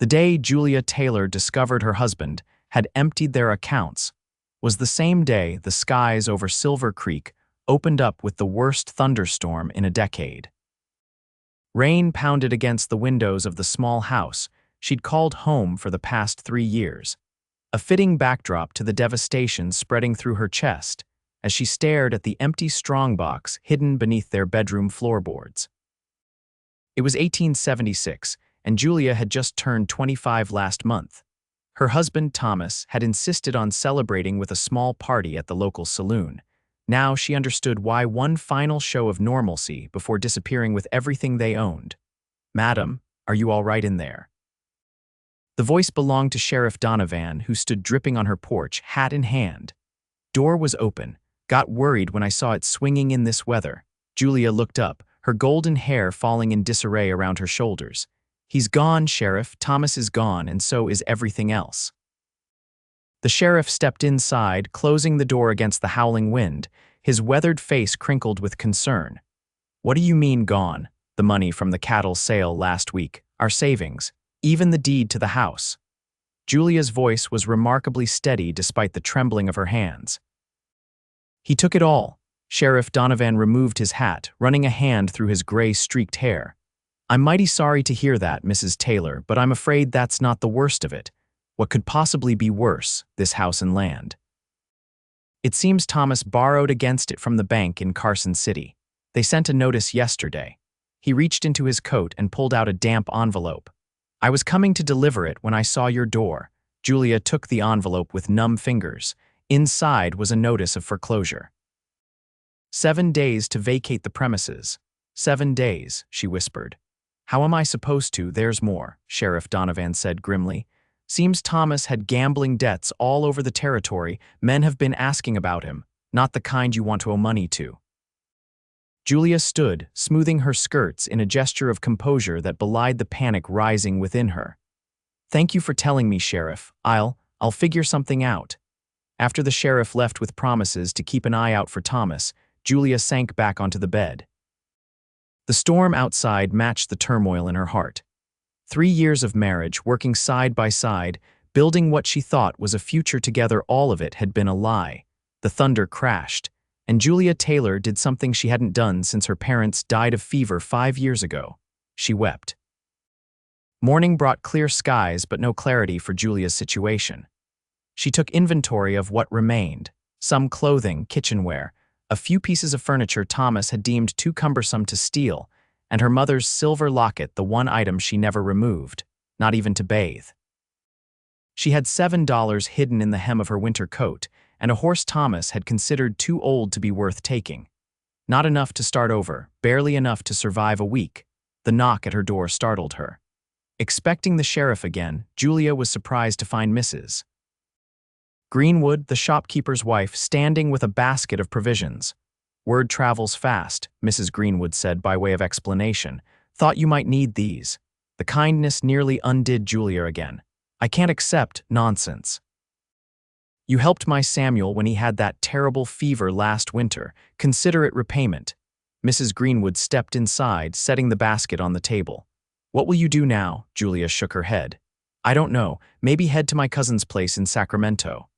The day Julia Taylor discovered her husband had emptied their accounts was the same day the skies over Silver Creek opened up with the worst thunderstorm in a decade. Rain pounded against the windows of the small house she'd called home for the past 3 years, a fitting backdrop to the devastation spreading through her chest as she stared at the empty strongbox hidden beneath their bedroom floorboards. It was 1876, and Julia had just turned 25 last month. Her husband, Thomas, had insisted on celebrating with a small party at the local saloon. Now she understood why one final show of normalcy before disappearing with everything they owned. "Madam, are you all right in there?" The voice belonged to Sheriff Donovan, who stood dripping on her porch, hat in hand. "Door was open. Got worried when I saw it swinging in this weather." Julia looked up, her golden hair falling in disarray around her shoulders. "He's gone, Sheriff. Thomas is gone, and so is everything else." The sheriff stepped inside, closing the door against the howling wind, his weathered face crinkled with concern. "What do you mean gone? The money from the cattle sale last week, our savings, even the deed to the house." Julia's voice was remarkably steady despite the trembling of her hands. "He took it all." Sheriff Donovan removed his hat, running a hand through his gray-streaked hair. "I'm mighty sorry to hear that, Mrs. Taylor, but I'm afraid that's not the worst of it. What could possibly be worse, this house and land? It seems Thomas borrowed against it from the bank in Carson City. They sent a notice yesterday." He reached into his coat and pulled out a damp envelope. "I was coming to deliver it when I saw your door." Julia took the envelope with numb fingers. Inside was a notice of foreclosure. 7 days to vacate the premises. 7 days, she whispered. "How am I supposed to? There's more," Sheriff Donovan said grimly. "Seems Thomas had gambling debts all over the territory. Men have been asking about him, not the kind you want to owe money to." Julia stood, smoothing her skirts in a gesture of composure that belied the panic rising within her. "Thank you for telling me, Sheriff. I'll figure something out." After the sheriff left with promises to keep an eye out for Thomas, Julia sank back onto the bed. The storm outside matched the turmoil in her heart. 3 years of marriage, working side by side, building what she thought was a future together, all of it had been a lie. The thunder crashed, and Julia Taylor did something she hadn't done since her parents died of fever 5 years ago. She wept. Morning brought clear skies but no clarity for Julia's situation. She took inventory of what remained: some clothing, kitchenware, a few pieces of furniture Thomas had deemed too cumbersome to steal, and her mother's silver locket, the one item she never removed, not even to bathe. She had $7 hidden in the hem of her winter coat, and a horse Thomas had considered too old to be worth taking. Not enough to start over, barely enough to survive a week. The knock at her door startled her. Expecting the sheriff again, Julia was surprised to find Mrs. Greenwood, the shopkeeper's wife, standing with a basket of provisions. "Word travels fast," Mrs. Greenwood said by way of explanation. "Thought you might need these." The kindness nearly undid Julia again. "I can't accept nonsense. You helped my Samuel when he had that terrible fever last winter. Consider it repayment." Mrs. Greenwood stepped inside, setting the basket on the table. "What will you do now?" Julia shook her head. "I don't know. Maybe head to my cousin's place in Sacramento."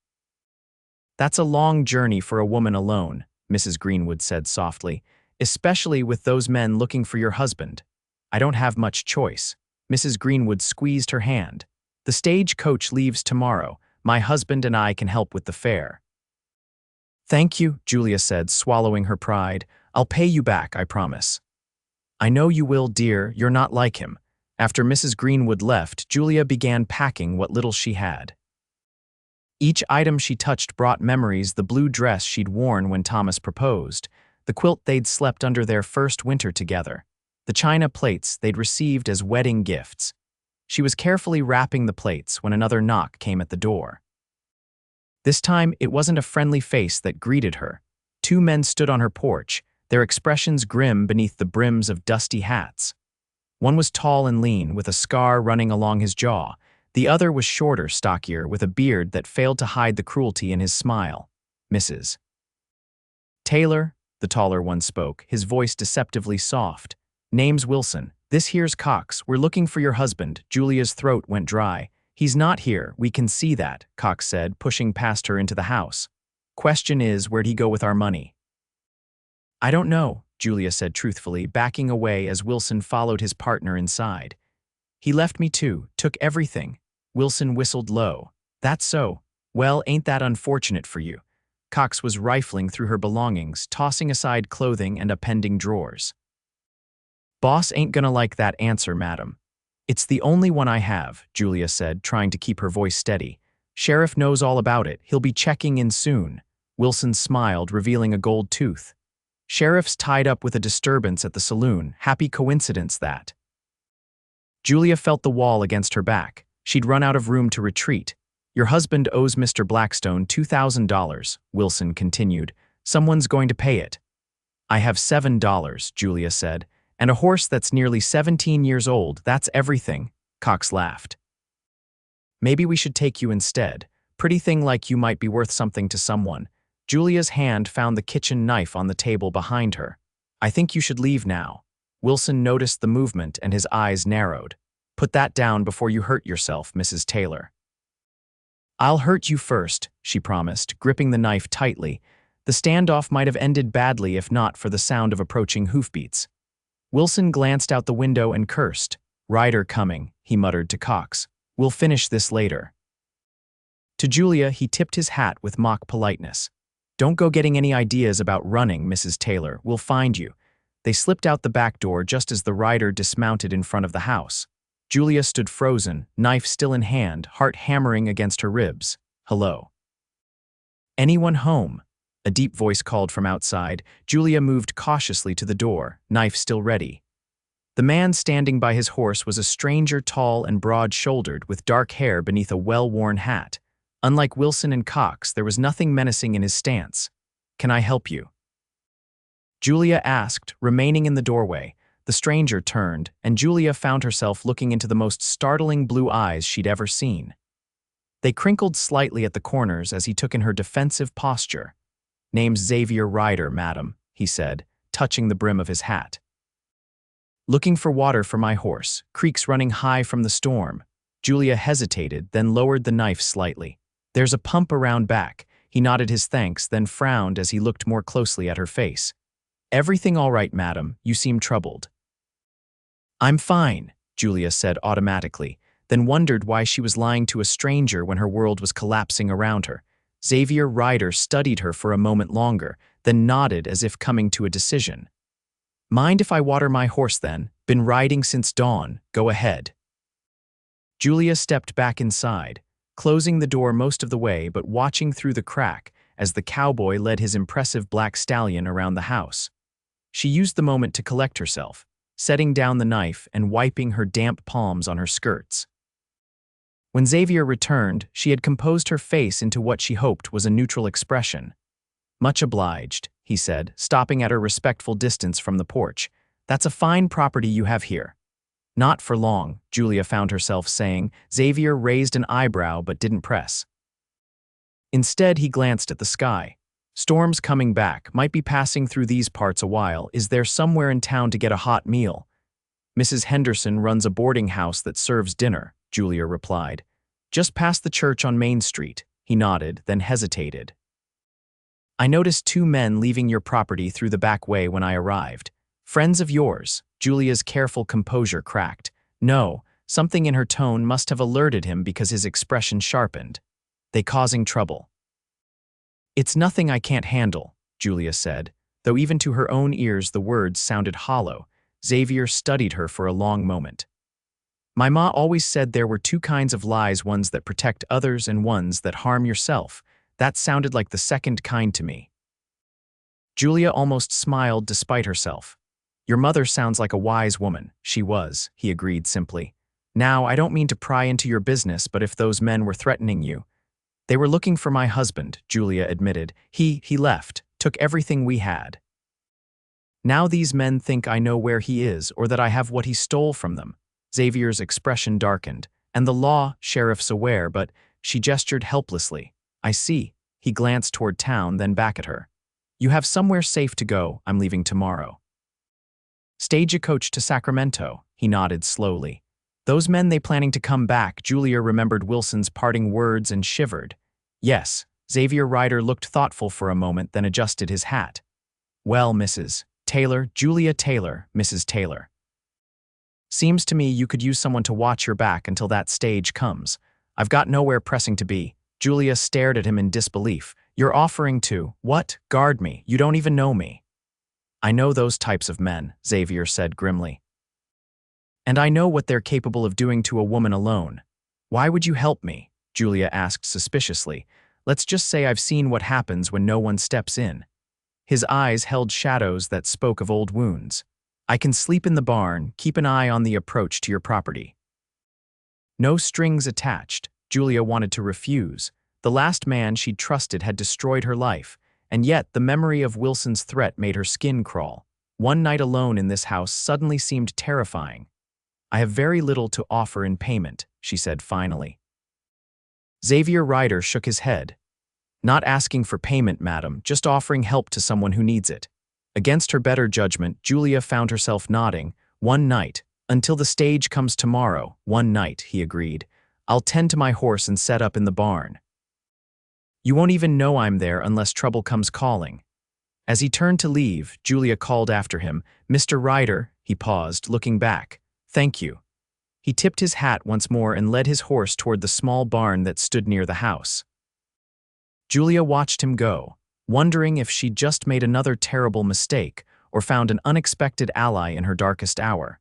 "That's a long journey for a woman alone," Mrs. Greenwood said softly, "especially with those men looking for your husband." "I don't have much choice." Mrs. Greenwood squeezed her hand. "The stagecoach leaves tomorrow. My husband and I can help with the fare." "Thank you," Julia said, swallowing her pride. "I'll pay you back, I promise." "I know you will, dear. You're not like him." After Mrs. Greenwood left, Julia began packing what little she had. Each item she touched brought memories: the blue dress she'd worn when Thomas proposed, the quilt they'd slept under their first winter together, the china plates they'd received as wedding gifts. She was carefully wrapping the plates when another knock came at the door. This time, it wasn't a friendly face that greeted her. 2 men stood on her porch, their expressions grim beneath the brims of dusty hats. One was tall and lean, with a scar running along his jaw. The other was shorter, stockier, with a beard that failed to hide the cruelty in his smile. "Mrs. Taylor," the taller one spoke, his voice deceptively soft. "Name's Wilson. "This here's Cox. We're looking for your husband." Julia's throat went dry. "He's not here, we can see that," Cox said, pushing past her into the house. "Question is, where'd he go with our money?" "I don't know," Julia said truthfully, backing away as Wilson followed his partner inside. "He left me too, took everything." Wilson whistled low. "That's so. Well, ain't that unfortunate for you?" Cox was rifling through her belongings, tossing aside clothing and appending drawers. "Boss ain't gonna like that answer, madam." "It's the only one I have," Julia said, trying to keep her voice steady. "Sheriff knows all about it. He'll be checking in soon." Wilson smiled, revealing a gold tooth. "Sheriff's tied up with a disturbance at the saloon. Happy coincidence, that." Julia felt the wall against her back. She'd run out of room to retreat. "Your husband owes Mr. Blackstone $2,000, Wilson continued. "Someone's going to pay it." "I have $7, Julia said. "And a horse that's nearly 17 years old, that's everything," Cox laughed. "Maybe we should take you instead. Pretty thing like you might be worth something to someone." Julia's hand found the kitchen knife on the table behind her. "I think you should leave now." Wilson noticed the movement and his eyes narrowed. "Put that down before you hurt yourself, Mrs. Taylor." "I'll hurt you first," she promised, gripping the knife tightly. The standoff might have ended badly if not for the sound of approaching hoofbeats. Wilson glanced out the window and cursed. "Ryder coming," he muttered to Cox. "We'll finish this later." To Julia, he tipped his hat with mock politeness. "Don't go getting any ideas about running, Mrs. Taylor. We'll find you." They slipped out the back door just as the rider dismounted in front of the house. Julia stood frozen, knife still in hand, heart hammering against her ribs. "Hello." "Anyone home?" A deep voice called from outside. Julia moved cautiously to the door, knife still ready. The man standing by his horse was a stranger, tall and broad-shouldered, with dark hair beneath a well-worn hat. Unlike Wilson and Cox, there was nothing menacing in his stance. "Can I help you?" Julia asked, remaining in the doorway. The stranger turned, and Julia found herself looking into the most startling blue eyes she'd ever seen. They crinkled slightly at the corners as he took in her defensive posture. "Name's Xavier Ryder, madam," he said, touching the brim of his hat. "Looking for water for my horse. Creek's running high from the storm." Julia hesitated, then lowered the knife slightly. "There's a pump around back." He nodded his thanks, then frowned as he looked more closely at her face. "Everything all right, madam? You seem troubled." "I'm fine," Julia said automatically, then wondered why she was lying to a stranger when her world was collapsing around her. Xavier Ryder studied her for a moment longer, then nodded as if coming to a decision. "Mind if I water my horse then? Been riding since dawn. Go ahead." Julia stepped back inside, closing the door most of the way but watching through the crack as the cowboy led his impressive black stallion around the house. She used the moment to collect herself, setting down the knife and wiping her damp palms on her skirts. When Xavier returned, she had composed her face into what she hoped was a neutral expression. "Much obliged," he said, stopping at her respectful distance from the porch. "That's a fine property you have here." "Not for long," Julia found herself saying. Xavier raised an eyebrow but didn't press. Instead, he glanced at the sky. "Storm's coming back, might be passing through these parts a while. Is there somewhere in town to get a hot meal?" "Mrs. Henderson runs a boarding house that serves dinner," Julia replied. "Just past the church on Main Street." He nodded, then hesitated. "I noticed 2 men leaving your property through the back way when I arrived. Friends of yours?" Julia's careful composure cracked. No, something in her tone must have alerted him because his expression sharpened. "They causing trouble?" "It's nothing I can't handle," Julia said, though even to her own ears the words sounded hollow. Xavier studied her for a long moment. "My ma always said there were 2 kinds of lies, ones that protect others and ones that harm yourself. That sounded like the second kind to me." Julia almost smiled despite herself. "Your mother sounds like a wise woman." "She was," he agreed simply. "Now, I don't mean to pry into your business, but if those men were threatening you—" "They were looking for my husband," Julia admitted. He left, took everything we had. Now these men think I know where he is or that I have what he stole from them." Xavier's expression darkened. "And the law, sheriff's aware, but—" She gestured helplessly. "I see." He glanced toward town, then back at her. "You have somewhere safe to go. I'm leaving tomorrow." Stagecoach to Sacramento, he nodded slowly. Those men they planning to come back, Julia remembered Wilson's parting words and shivered. Yes, Xavier Ryder looked thoughtful for a moment, then adjusted his hat. Well, Mrs. Taylor, Julia Taylor, Mrs. Taylor. Seems to me you could use someone to watch your back until that stage comes. I've got nowhere pressing to be. Julia stared at him in disbelief. You're offering to, what, guard me? You don't even know me. I know those types of men, Xavier said grimly. And I know what they're capable of doing to a woman alone. Why would you help me? Julia asked suspiciously. Let's just say I've seen what happens when no one steps in. His eyes held shadows that spoke of old wounds. I can sleep in the barn, keep an eye on the approach to your property. No strings attached. Julia wanted to refuse. The last man she'd trusted had destroyed her life, and yet the memory of Wilson's threat made her skin crawl. One night alone in this house suddenly seemed terrifying. I have very little to offer in payment, she said finally. Xavier Ryder shook his head. Not asking for payment, madam, just offering help to someone who needs it. Against her better judgment, Julia found herself nodding. One night, until the stage comes tomorrow. One night, he agreed. I'll tend to my horse and set up in the barn. You won't even know I'm there unless trouble comes calling. As he turned to leave, Julia called after him. Mr. Ryder, he paused, looking back. Thank you. He tipped his hat once more and led his horse toward the small barn that stood near the house. Julia watched him go, wondering if she'd just made another terrible mistake or found an unexpected ally in her darkest hour.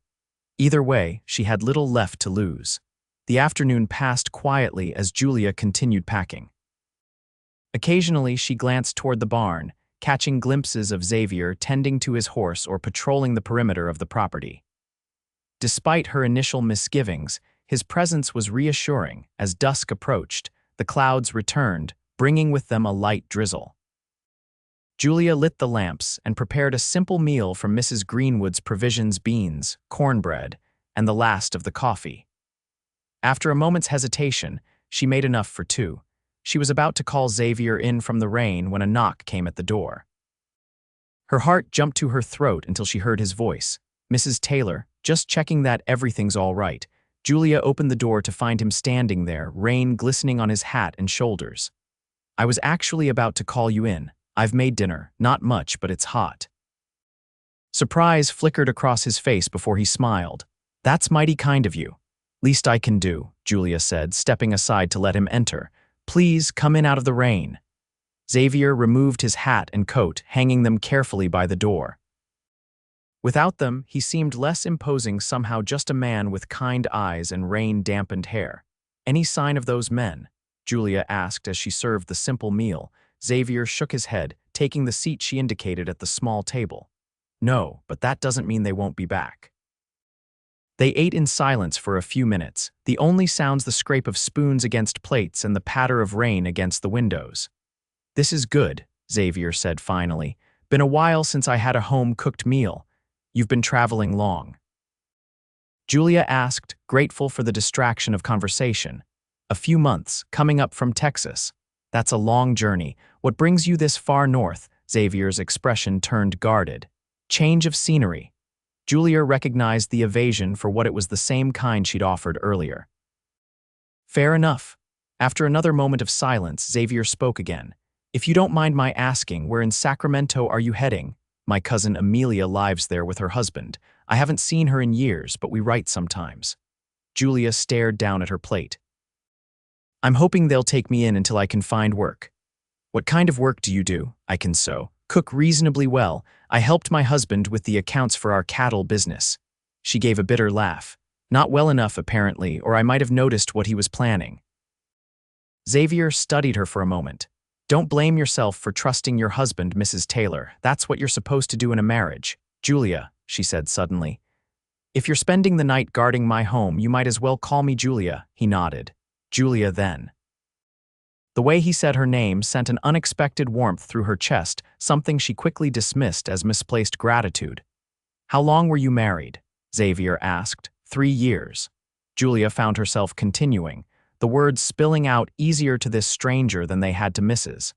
Either way, she had little left to lose. The afternoon passed quietly as Julia continued packing. Occasionally, she glanced toward the barn, catching glimpses of Xavier tending to his horse or patrolling the perimeter of the property. Despite her initial misgivings, his presence was reassuring. As dusk approached, the clouds returned, bringing with them a light drizzle. Julia lit the lamps and prepared a simple meal from Mrs. Greenwood's provisions: beans, cornbread, and the last of the coffee. After a moment's hesitation, she made enough for two. She was about to call Xavier in from the rain when a knock came at the door. Her heart jumped to her throat until she heard his voice. Mrs. Taylor, just checking that everything's all right. Julia opened the door to find him standing there, rain glistening on his hat and shoulders. I was actually about to call you in. I've made dinner, not much, but it's hot. Surprise flickered across his face before he smiled. That's mighty kind of you. Least I can do, Julia said, stepping aside to let him enter. Please come in out of the rain. Xavier removed his hat and coat, hanging them carefully by the door. Without them, he seemed less imposing, somehow just a man with kind eyes and rain-dampened hair. Any sign of those men? Julia asked as she served the simple meal. Xavier shook his head, taking the seat she indicated at the small table. No, but that doesn't mean they won't be back. They ate in silence for a few minutes, the only sounds the scrape of spoons against plates and the patter of rain against the windows. This is good, Xavier said finally. Been a while since I had a home-cooked meal. You've been traveling long? Julia asked, grateful for the distraction of conversation. A few months, coming up from Texas. That's a long journey. What brings you this far north? Xavier's expression turned guarded. Change of scenery. Julia recognized the evasion for what it was, the same kind she'd offered earlier. Fair enough. After another moment of silence, Xavier spoke again. If you don't mind my asking, where in Sacramento are you heading? My cousin Amelia lives there with her husband. I haven't seen her in years, but we write sometimes. Julia stared down at her plate. I'm hoping they'll take me in until I can find work. What kind of work do you do? I can sew, cook reasonably well. I helped my husband with the accounts for our cattle business. She gave a bitter laugh. Not well enough, apparently, or I might have noticed what he was planning. Xavier studied her for a moment. Don't blame yourself for trusting your husband, Mrs. Taylor. That's what you're supposed to do in a marriage. Julia, she said suddenly. If you're spending the night guarding my home, you might as well call me Julia, he nodded. Julia then. The way he said her name sent an unexpected warmth through her chest, something she quickly dismissed as misplaced gratitude. How long were you married? Xavier asked. 3 years. Julia found herself continuing, the words spilling out easier to this stranger than they had to Mrs.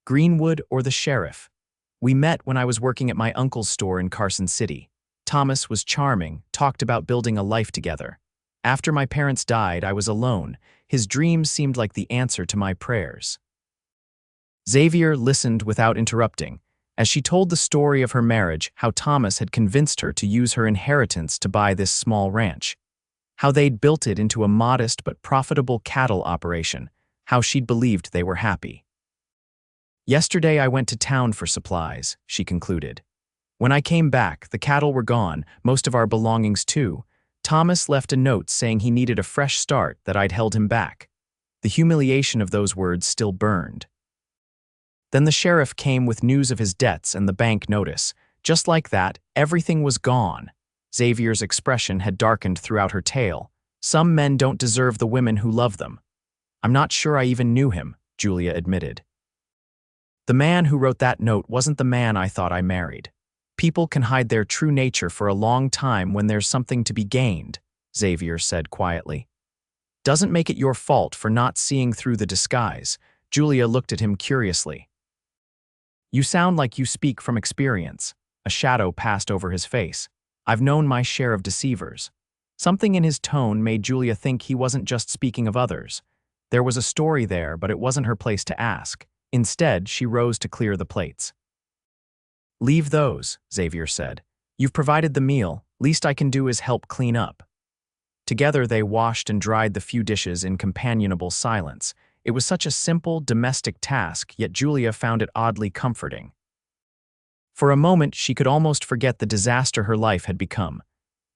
Greenwood or the sheriff. We met when I was working at my uncle's store in Carson City. Thomas was charming, talked about building a life together. After my parents died, I was alone. His dreams seemed like the answer to my prayers. Xavier listened without interrupting, as she told the story of her marriage, how Thomas had convinced her to use her inheritance to buy this small ranch, how they'd built it into a modest but profitable cattle operation, how she'd believed they were happy. Yesterday I went to town for supplies, she concluded. When I came back, the cattle were gone, most of our belongings too. Thomas left a note saying he needed a fresh start, that I'd held him back. The humiliation of those words still burned. Then the sheriff came with news of his debts and the bank notice. Just like that, everything was gone. Xavier's expression had darkened throughout her tale. Some men don't deserve the women who love them. I'm not sure I even knew him, Julia admitted. The man who wrote that note wasn't the man I thought I married. People can hide their true nature for a long time when there's something to be gained, Xavier said quietly. Doesn't make it your fault for not seeing through the disguise. Julia looked at him curiously. You sound like you speak from experience. A shadow passed over his face. I've known my share of deceivers. Something in his tone made Julia think he wasn't just speaking of others. There was a story there, but it wasn't her place to ask. Instead, she rose to clear the plates. Leave those, Xavier said. You've provided the meal. Least I can do is help clean up. Together they washed and dried the few dishes in companionable silence. It was such a simple, domestic task, yet Julia found it oddly comforting. For a moment, she could almost forget the disaster her life had become.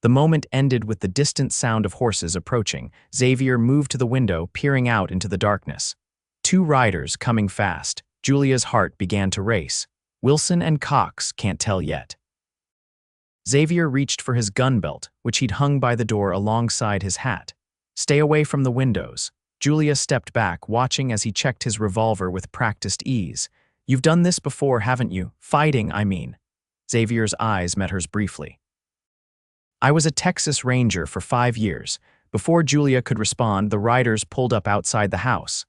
The moment ended with the distant sound of horses approaching. Xavier moved to the window, peering out into the darkness. 2 riders coming fast. Julia's heart began to race. Wilson and Cox, can't tell yet. Xavier reached for his gun belt, which he'd hung by the door alongside his hat. Stay away from the windows. Julia stepped back, watching as he checked his revolver with practiced ease. You've done this before, haven't you? Fighting, I mean. Xavier's eyes met hers briefly. I was a Texas Ranger for 5 years. Before Julia could respond, the riders pulled up outside the house.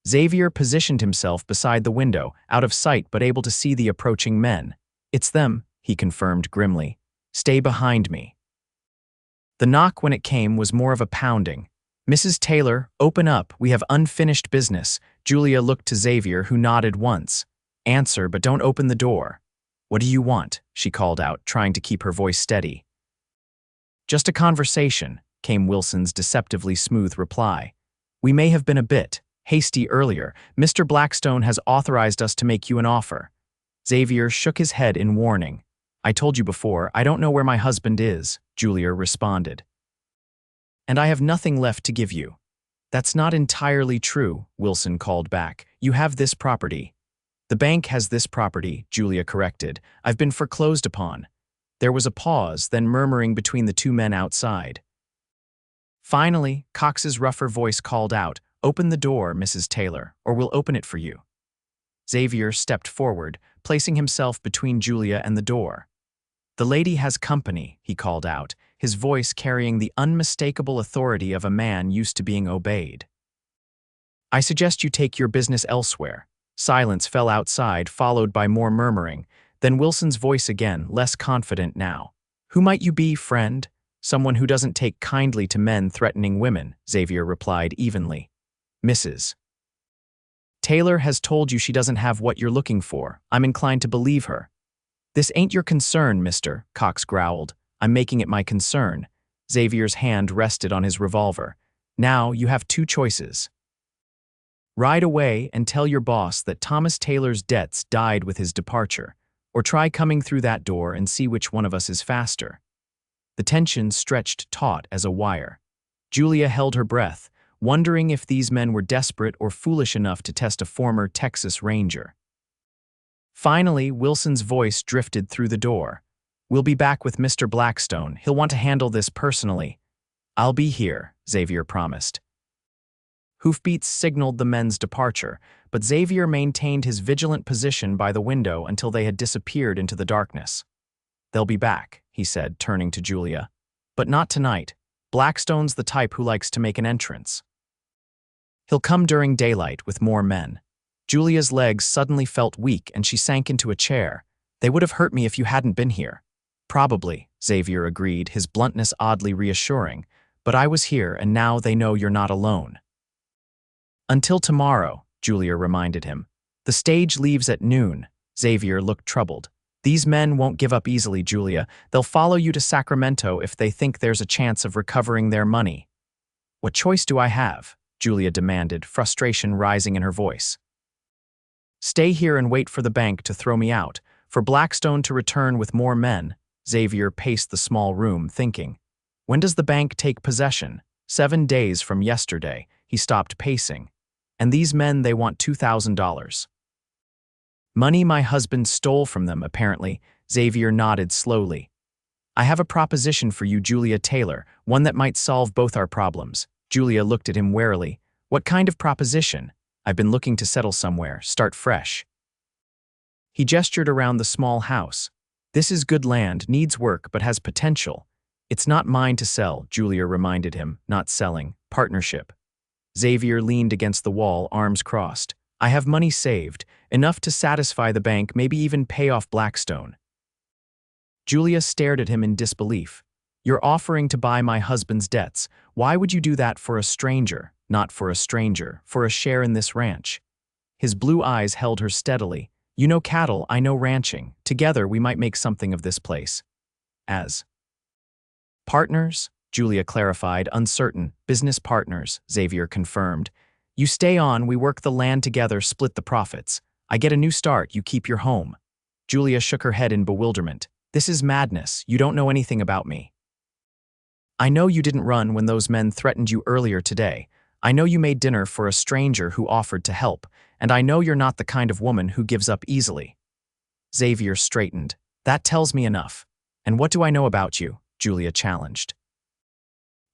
Xavier positioned himself beside the window, out of sight but able to see the approaching men. It's them, he confirmed grimly. Stay behind me. The knock, when it came, was more of a pounding. Mrs. Taylor, open up, we have unfinished business. Julia looked to Xavier, who nodded once. Answer, but don't open the door. What do you want? She called out, trying to keep her voice steady. Just a conversation, came Wilson's deceptively smooth reply. We may have been a bit hasty earlier. Mr. Blackstone has authorized us to make you an offer. Xavier shook his head in warning. I told you before, I don't know where my husband is, Julia responded. And I have nothing left to give you. That's not entirely true, Wilson called back. You have this property. The bank has this property, Julia corrected. I've been foreclosed upon. There was a pause, then murmuring between the 2 men outside. Finally, Cox's rougher voice called out, Open the door, Mrs. Taylor, or we'll open it for you. Xavier stepped forward, placing himself between Julia and the door. The lady has company, he called out, his voice carrying the unmistakable authority of a man used to being obeyed. I suggest you take your business elsewhere. Silence fell outside, followed by more murmuring. Then Wilson's voice again, less confident now. Who might you be, friend? Someone who doesn't take kindly to men threatening women, Xavier replied evenly. Mrs. Taylor has told you she doesn't have what you're looking for. I'm inclined to believe her. This ain't your concern, mister, Cox growled. I'm making it my concern. Xavier's hand rested on his revolver. Now you have 2 choices. Ride away and tell your boss that Thomas Taylor's debts died with his departure, or try coming through that door and see which one of us is faster. The tension stretched taut as a wire. Julia held her breath, wondering if these men were desperate or foolish enough to test a former Texas Ranger. Finally, Wilson's voice drifted through the door. We'll be back with Mr. Blackstone. He'll want to handle this personally. I'll be here, Xavier promised. Hoofbeats signaled the men's departure, but Xavier maintained his vigilant position by the window until they had disappeared into the darkness. They'll be back, he said, turning to Julia. But not tonight. Blackstone's the type who likes to make an entrance. He'll come during daylight with more men. Julia's legs suddenly felt weak and she sank into a chair. They would have hurt me if you hadn't been here. Probably, Xavier agreed, his bluntness oddly reassuring. But I was here, and now they know you're not alone. Until tomorrow, Julia reminded him. The stage leaves at noon. Xavier looked troubled. These men won't give up easily, Julia. They'll follow you to Sacramento if they think there's a chance of recovering their money. What choice do I have? Julia demanded, frustration rising in her voice. Stay here and wait for the bank to throw me out, for Blackstone to return with more men. Xavier paced the small room, thinking. When does the bank take possession? 7 days from yesterday. He stopped pacing. And these men, they want $2,000. Money my husband stole from them, apparently. Xavier nodded slowly. I have a proposition for you, Julia Taylor, one that might solve both our problems. Julia looked at him warily. What kind of proposition? I've been looking to settle somewhere, start fresh. He gestured around the small house. This is good land, needs work, but has potential. It's not mine to sell, Julia reminded him, not selling, partnership. Xavier leaned against the wall, arms crossed. I have money saved, enough to satisfy the bank, maybe even pay off Blackstone. Julia stared at him in disbelief. You're offering to buy my husband's debts. Why would you do that for a stranger? Not for a stranger, for a share in this ranch. His blue eyes held her steadily. You know cattle, I know ranching. Together we might make something of this place. As partners? Julia clarified, uncertain. Business partners, Xavier confirmed. You stay on, we work the land together, split the profits. I get a new start, you keep your home. Julia shook her head in bewilderment. This is madness, you don't know anything about me. I know you didn't run when those men threatened you earlier today. I know you made dinner for a stranger who offered to help, and I know you're not the kind of woman who gives up easily. Xavier straightened. That tells me enough. And what do I know about you? Julia challenged.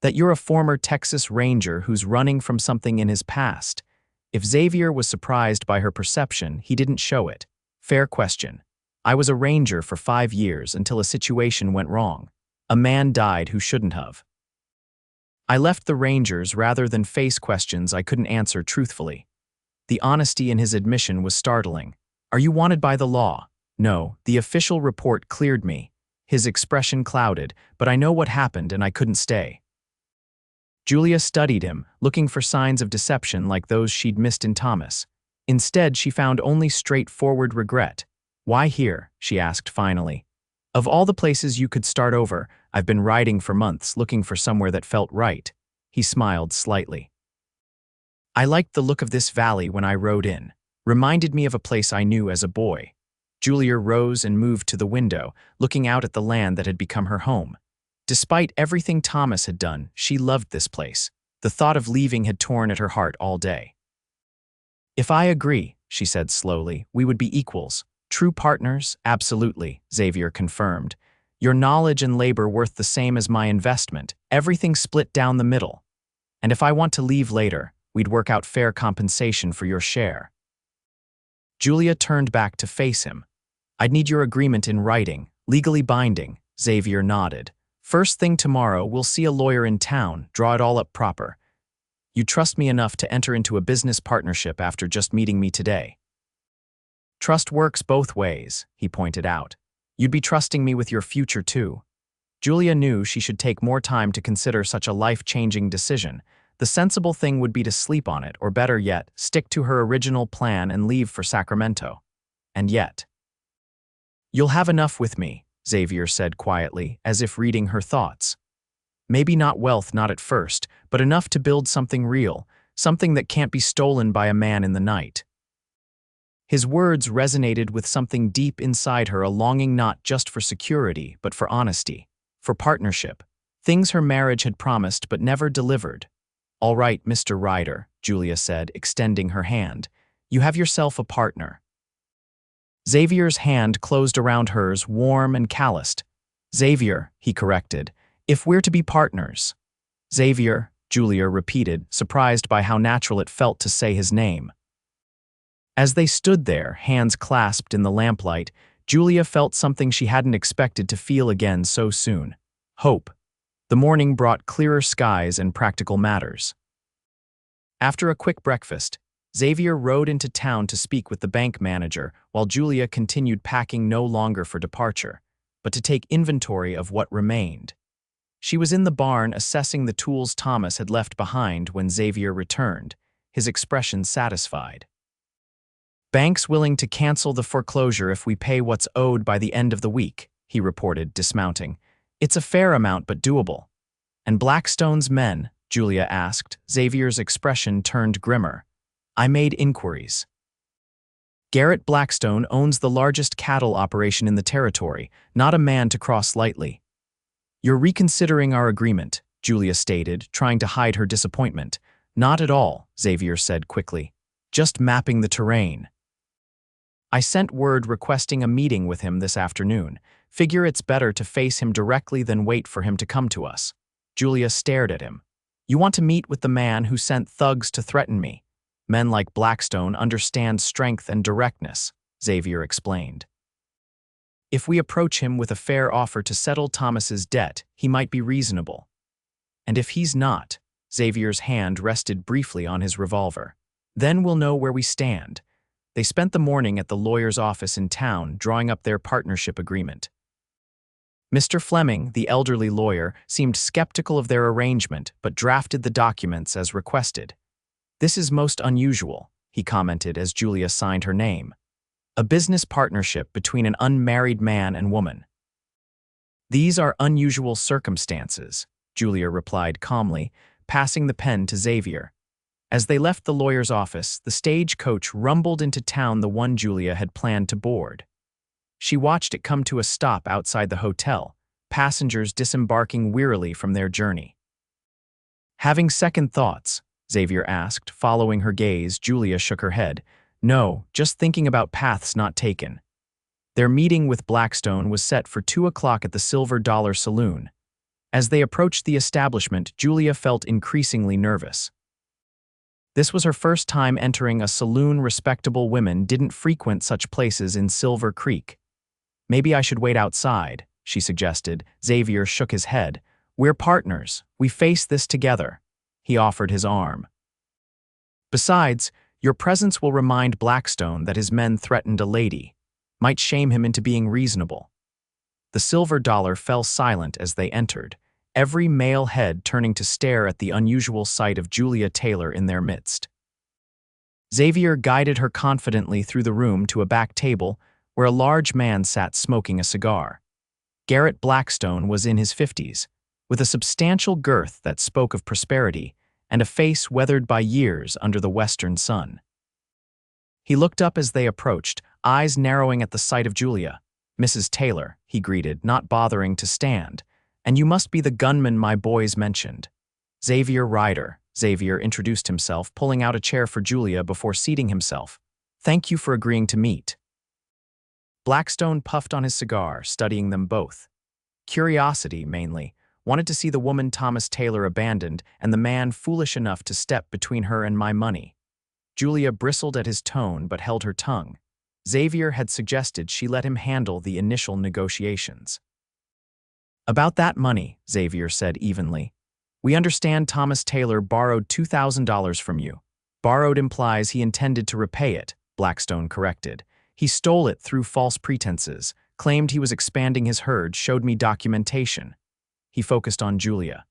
That you're a former Texas Ranger who's running from something in his past. If Xavier was surprised by her perception, he didn't show it. Fair question. I was a Ranger for 5 years until a situation went wrong. A man died who shouldn't have. I left the Rangers rather than face questions I couldn't answer truthfully. The honesty in his admission was startling. Are you wanted by the law? No, the official report cleared me. His expression clouded, but I know what happened and I couldn't stay. Julia studied him, looking for signs of deception like those she'd missed in Thomas. Instead, she found only straightforward regret. Why here? She asked finally. Of all the places you could start over, I've been riding for months looking for somewhere that felt right. He smiled slightly. I liked the look of this valley when I rode in. Reminded me of a place I knew as a boy. Julia rose and moved to the window, looking out at the land that had become her home. Despite everything Thomas had done, she loved this place. The thought of leaving had torn at her heart all day. If I agree, she said slowly, we would be equals. True partners? Absolutely, Xavier confirmed. Your knowledge and labor worth the same as my investment, everything split down the middle. And if I want to leave later, we'd work out fair compensation for your share. Julia turned back to face him. I'd need your agreement in writing, legally binding. Xavier nodded. First thing tomorrow, we'll see a lawyer in town, draw it all up proper. You trust me enough to enter into a business partnership after just meeting me today. Trust works both ways, he pointed out. You'd be trusting me with your future too. Julia knew she should take more time to consider such a life-changing decision. The sensible thing would be to sleep on it, or better yet, stick to her original plan and leave for Sacramento. And yet. You'll have enough with me, Xavier said quietly, as if reading her thoughts. Maybe not wealth, not at first, but enough to build something real, something that can't be stolen by a man in the night. His words resonated with something deep inside her, a longing not just for security, but for honesty, for partnership, things her marriage had promised but never delivered. All right, Mr. Ryder, Julia said, extending her hand. You have yourself a partner. Xavier's hand closed around hers, warm and calloused. Xavier, he corrected, if we're to be partners. Xavier, Julia repeated, surprised by how natural it felt to say his name. As they stood there, hands clasped in the lamplight, Julia felt something she hadn't expected to feel again so soon. Hope. The morning brought clearer skies and practical matters. After a quick breakfast, Xavier rode into town to speak with the bank manager, while Julia continued packing no longer for departure, but to take inventory of what remained. She was in the barn assessing the tools Thomas had left behind when Xavier returned, his expression satisfied. "Bank's willing to cancel the foreclosure if we pay what's owed by the end of the week," he reported, dismounting. "It's a fair amount but doable." "And Blackstone's men?" Julia asked. Xavier's expression turned grimmer. "I made inquiries. Garrett Blackstone owns the largest cattle operation in the territory, not a man to cross lightly." "You're reconsidering our agreement," Julia stated, trying to hide her disappointment. "Not at all," Xavier said quickly. "Just mapping the terrain. I sent word requesting a meeting with him this afternoon. Figure it's better to face him directly than wait for him to come to us." Julia stared at him. "You want to meet with the man who sent thugs to threaten me? Men like Blackstone understand strength and directness," Xavier explained. "If we approach him with a fair offer to settle Thomas's debt, he might be reasonable. And if he's not," Xavier's hand rested briefly on his revolver, "then we'll know where we stand." They spent the morning at the lawyer's office in town, drawing up their partnership agreement. Mr. Fleming, the elderly lawyer, seemed skeptical of their arrangement but drafted the documents as requested. "This is most unusual," he commented as Julia signed her name. "A business partnership between an unmarried man and woman." "These are unusual circumstances," Julia replied calmly, passing the pen to Xavier. As they left the lawyer's office, the stagecoach rumbled into town, the one Julia had planned to board. She watched it come to a stop outside the hotel, passengers disembarking wearily from their journey. "Having second thoughts?" Xavier asked, following her gaze. Julia shook her head. "No, just thinking about paths not taken." Their meeting with Blackstone was set for 2 o'clock at the Silver Dollar Saloon. As they approached the establishment, Julia felt increasingly nervous. This was her first time entering a saloon. Respectable women didn't frequent such places in Silver Creek. "Maybe I should wait outside," she suggested. Xavier shook his head. "We're partners. We face this together." He offered his arm. "Besides, your presence will remind Blackstone that his men threatened a lady. Might shame him into being reasonable." The Silver Dollar fell silent as they entered, every male head turning to stare at the unusual sight of Julia Taylor in their midst. Xavier guided her confidently through the room to a back table where a large man sat smoking a cigar. Garrett Blackstone was in his 50s, with a substantial girth that spoke of prosperity and a face weathered by years under the western sun. He looked up as they approached, eyes narrowing at the sight of Julia. "Mrs. Taylor," he greeted, not bothering to stand. "And you must be the gunman my boys mentioned." "Xavier Ryder," Xavier introduced himself, pulling out a chair for Julia before seating himself. "Thank you for agreeing to meet." Blackstone puffed on his cigar, studying them both. Curiosity, mainly. Wanted to see the woman Thomas Taylor abandoned and the man foolish enough to step between her and my money. Julia bristled at his tone but held her tongue. Xavier had suggested she let him handle the initial negotiations. "About that money," Xavier said evenly. "We understand Thomas Taylor borrowed $2,000 from you." "Borrowed implies he intended to repay it," Blackstone corrected. "He stole it through false pretenses, claimed he was expanding his herd, showed me documentation." He focused on Julia.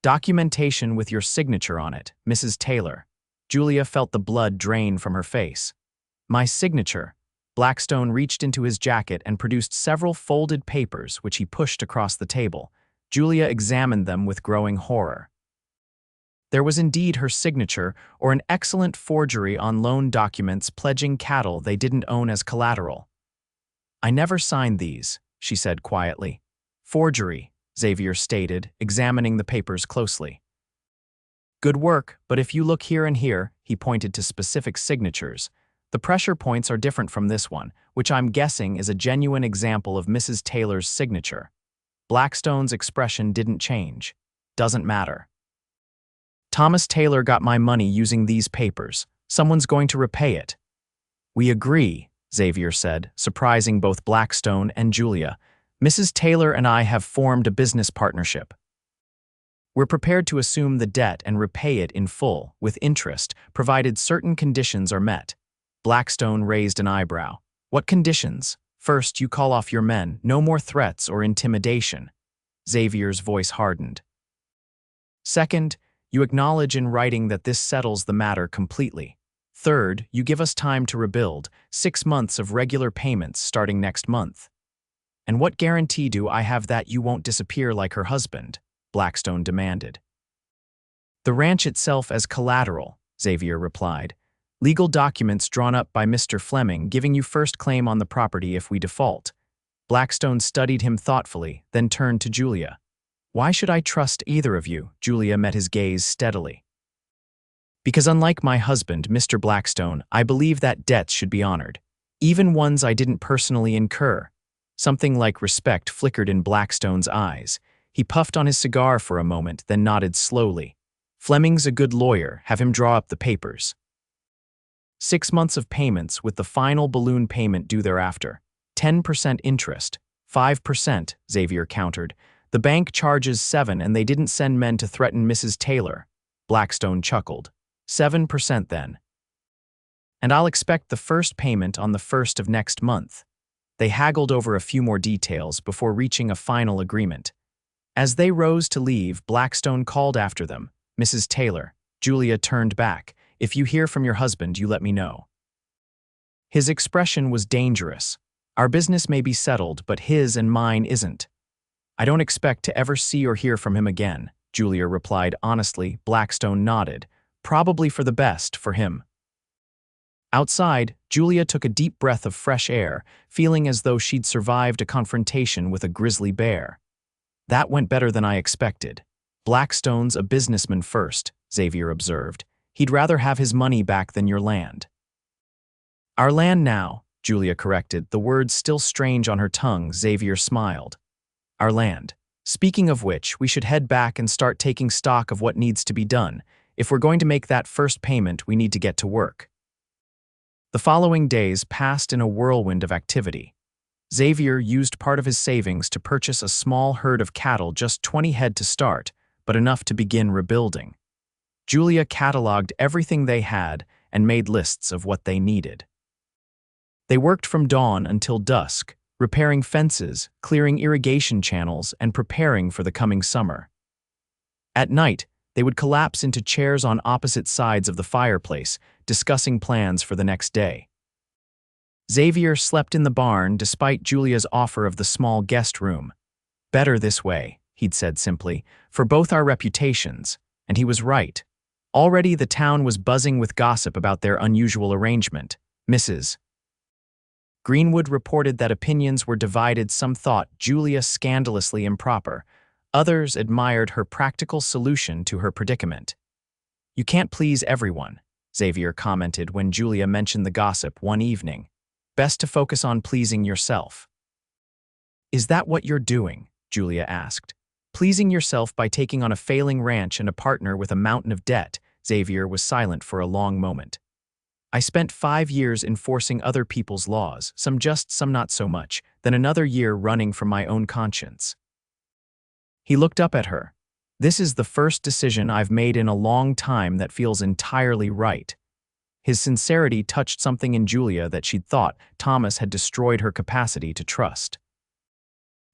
"Documentation with your signature on it, Mrs. Taylor." Julia felt the blood drain from her face. "My signature." Blackstone reached into his jacket and produced several folded papers, which he pushed across the table. Julia examined them with growing horror. There was indeed her signature, or an excellent forgery on loan documents pledging cattle they didn't own as collateral. "I never signed these," she said quietly. "Forgery," Xavier stated, examining the papers closely. "Good work, but if you look here and here," he pointed to specific signatures, "the pressure points are different from this one, which I'm guessing is a genuine example of Mrs. Taylor's signature." Blackstone's expression didn't change. "Doesn't matter. Thomas Taylor got my money using these papers. Someone's going to repay it." "We agree," Xavier said, surprising both Blackstone and Julia. "Mrs. Taylor and I have formed a business partnership." We're prepared to assume the debt and repay it in full, with interest, provided certain conditions are met. Blackstone raised an eyebrow. What conditions? First, you call off your men, no more threats or intimidation. Xavier's voice hardened. Second, you acknowledge in writing that this settles the matter completely. Third, you give us time to rebuild, 6 months of regular payments starting next month. And what guarantee do I have that you won't disappear like her husband? Blackstone demanded. The ranch itself as collateral, Xavier replied. Legal documents drawn up by Mr. Fleming giving you first claim on the property if we default. Blackstone studied him thoughtfully, then turned to Julia. Why should I trust either of you? Julia met his gaze steadily. Because unlike my husband, Mr. Blackstone, I believe that debts should be honored, even ones I didn't personally incur. Something like respect flickered in Blackstone's eyes. He puffed on his cigar for a moment, then nodded slowly. Fleming's a good lawyer, have him draw up the papers. 6 months of payments with the final balloon payment due thereafter. 10% interest. 5%, Xavier countered. The bank charges 7% and they didn't send men to threaten Mrs. Taylor. Blackstone chuckled. 7% then. And I'll expect the first payment on the 1st of next month. They haggled over a few more details before reaching a final agreement. As they rose to leave, Blackstone called after them. Mrs. Taylor. Julia turned back. If you hear from your husband, you let me know. His expression was dangerous. Our business may be settled, but his and mine isn't. I don't expect to ever see or hear from him again, Julia replied honestly. Blackstone nodded. Probably for the best for him. Outside, Julia took a deep breath of fresh air, feeling as though she'd survived a confrontation with a grizzly bear. That went better than I expected. Blackstone's a businessman first, Xavier observed. He'd rather have his money back than your land. Our land now, Julia corrected, the words still strange on her tongue. Xavier smiled. Our land. Speaking of which, we should head back and start taking stock of what needs to be done. If we're going to make that first payment, we need to get to work. The following days passed in a whirlwind of activity. Xavier used part of his savings to purchase a small herd of cattle, just 20 head to start, but enough to begin rebuilding. Julia cataloged everything they had and made lists of what they needed. They worked from dawn until dusk, repairing fences, clearing irrigation channels, and preparing for the coming summer. At night, they would collapse into chairs on opposite sides of the fireplace, discussing plans for the next day. Xavier slept in the barn despite Julia's offer of the small guest room. Better this way, he'd said simply, for both our reputations, and he was right. Already the town was buzzing with gossip about their unusual arrangement. Mrs. Greenwood reported that opinions were divided. Some thought Julia scandalously improper. Others admired her practical solution to her predicament. You can't please everyone, Xavier commented when Julia mentioned the gossip one evening. Best to focus on pleasing yourself. Is that what you're doing? Julia asked. Pleasing yourself by taking on a failing ranch and a partner with a mountain of debt. Xavier was silent for a long moment. I spent 5 years enforcing other people's laws, some just, some not so much, then another year running from my own conscience. He looked up at her. This is the first decision I've made in a long time that feels entirely right. His sincerity touched something in Julia that she'd thought Thomas had destroyed her capacity to trust.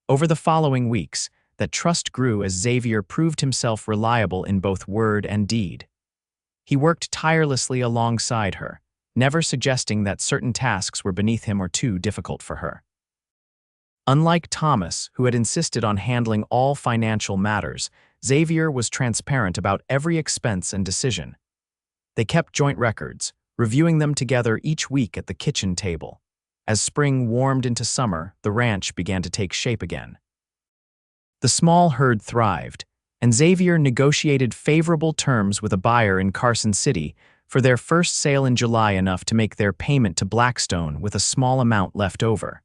Over the following weeks, that trust grew as Xavier proved himself reliable in both word and deed. He worked tirelessly alongside her, never suggesting that certain tasks were beneath him or too difficult for her. Unlike Thomas, who had insisted on handling all financial matters, Xavier was transparent about every expense and decision. They kept joint records, reviewing them together each week at the kitchen table. As spring warmed into summer, the ranch began to take shape again. The small herd thrived, and Xavier negotiated favorable terms with a buyer in Carson City for their first sale in July, enough to make their payment to Blackstone with a small amount left over.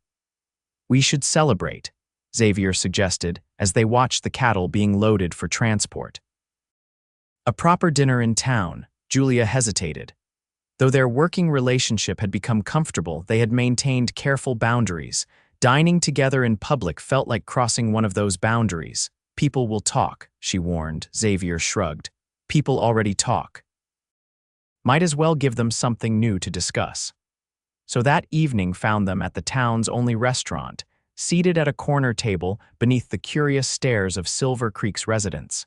We should celebrate, Xavier suggested as they watched the cattle being loaded for transport. A proper dinner in town, Julia hesitated. Though their working relationship had become comfortable, they had maintained careful boundaries. Dining together in public felt like crossing one of those boundaries. People will talk, she warned. Xavier shrugged. People already talk. Might as well give them something new to discuss. So that evening found them at the town's only restaurant, seated at a corner table beneath the curious stares of Silver Creek's residents.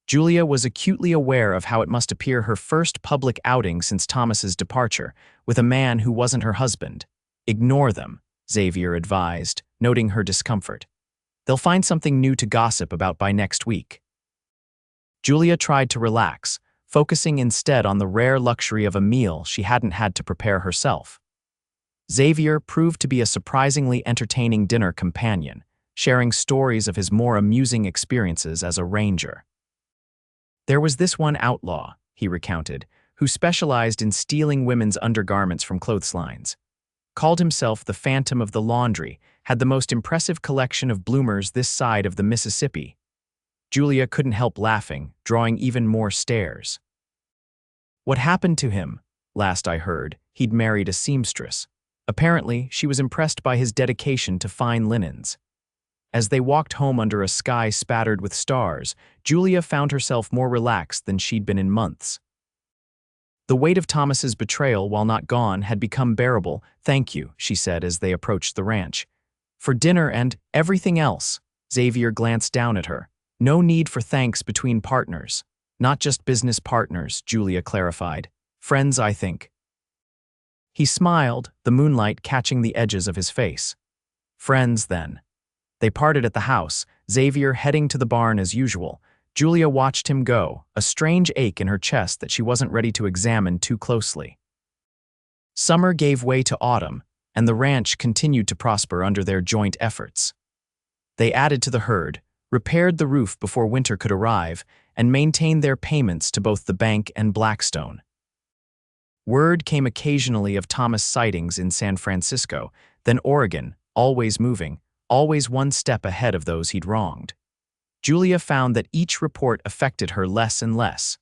Julia was acutely aware of how it must appear her first public outing since Thomas's departure, with a man who wasn't her husband. Ignore them, Xavier advised, noting her discomfort. They'll find something new to gossip about by next week. Julia tried to relax, focusing instead on the rare luxury of a meal she hadn't had to prepare herself. Xavier proved to be a surprisingly entertaining dinner companion, sharing stories of his more amusing experiences as a ranger. There was this one outlaw, he recounted, who specialized in stealing women's undergarments from clotheslines. Called himself the Phantom of the Laundry, had the most impressive collection of bloomers this side of the Mississippi. Julia couldn't help laughing, drawing even more stares. What happened to him? Last I heard, he'd married a seamstress. Apparently, she was impressed by his dedication to fine linens. As they walked home under a sky spattered with stars, Julia found herself more relaxed than she'd been in months. The weight of Thomas's betrayal, while not gone, had become bearable. Thank you, she said as they approached the ranch. For dinner and everything else. Xavier glanced down at her. No need for thanks between partners. Not just business partners, Julia clarified. Friends, I think. He smiled, the moonlight catching the edges of his face. Friends, then. They parted at the house, Xavier heading to the barn as usual. Julia watched him go, a strange ache in her chest that she wasn't ready to examine too closely. Summer gave way to autumn, and the ranch continued to prosper under their joint efforts. They added to the herd, repaired the roof before winter could arrive, and maintained their payments to both the bank and Blackstone. Word came occasionally of Thomas sightings in San Francisco, then Oregon, always moving, always one step ahead of those he'd wronged. Julia found that each report affected her less and less.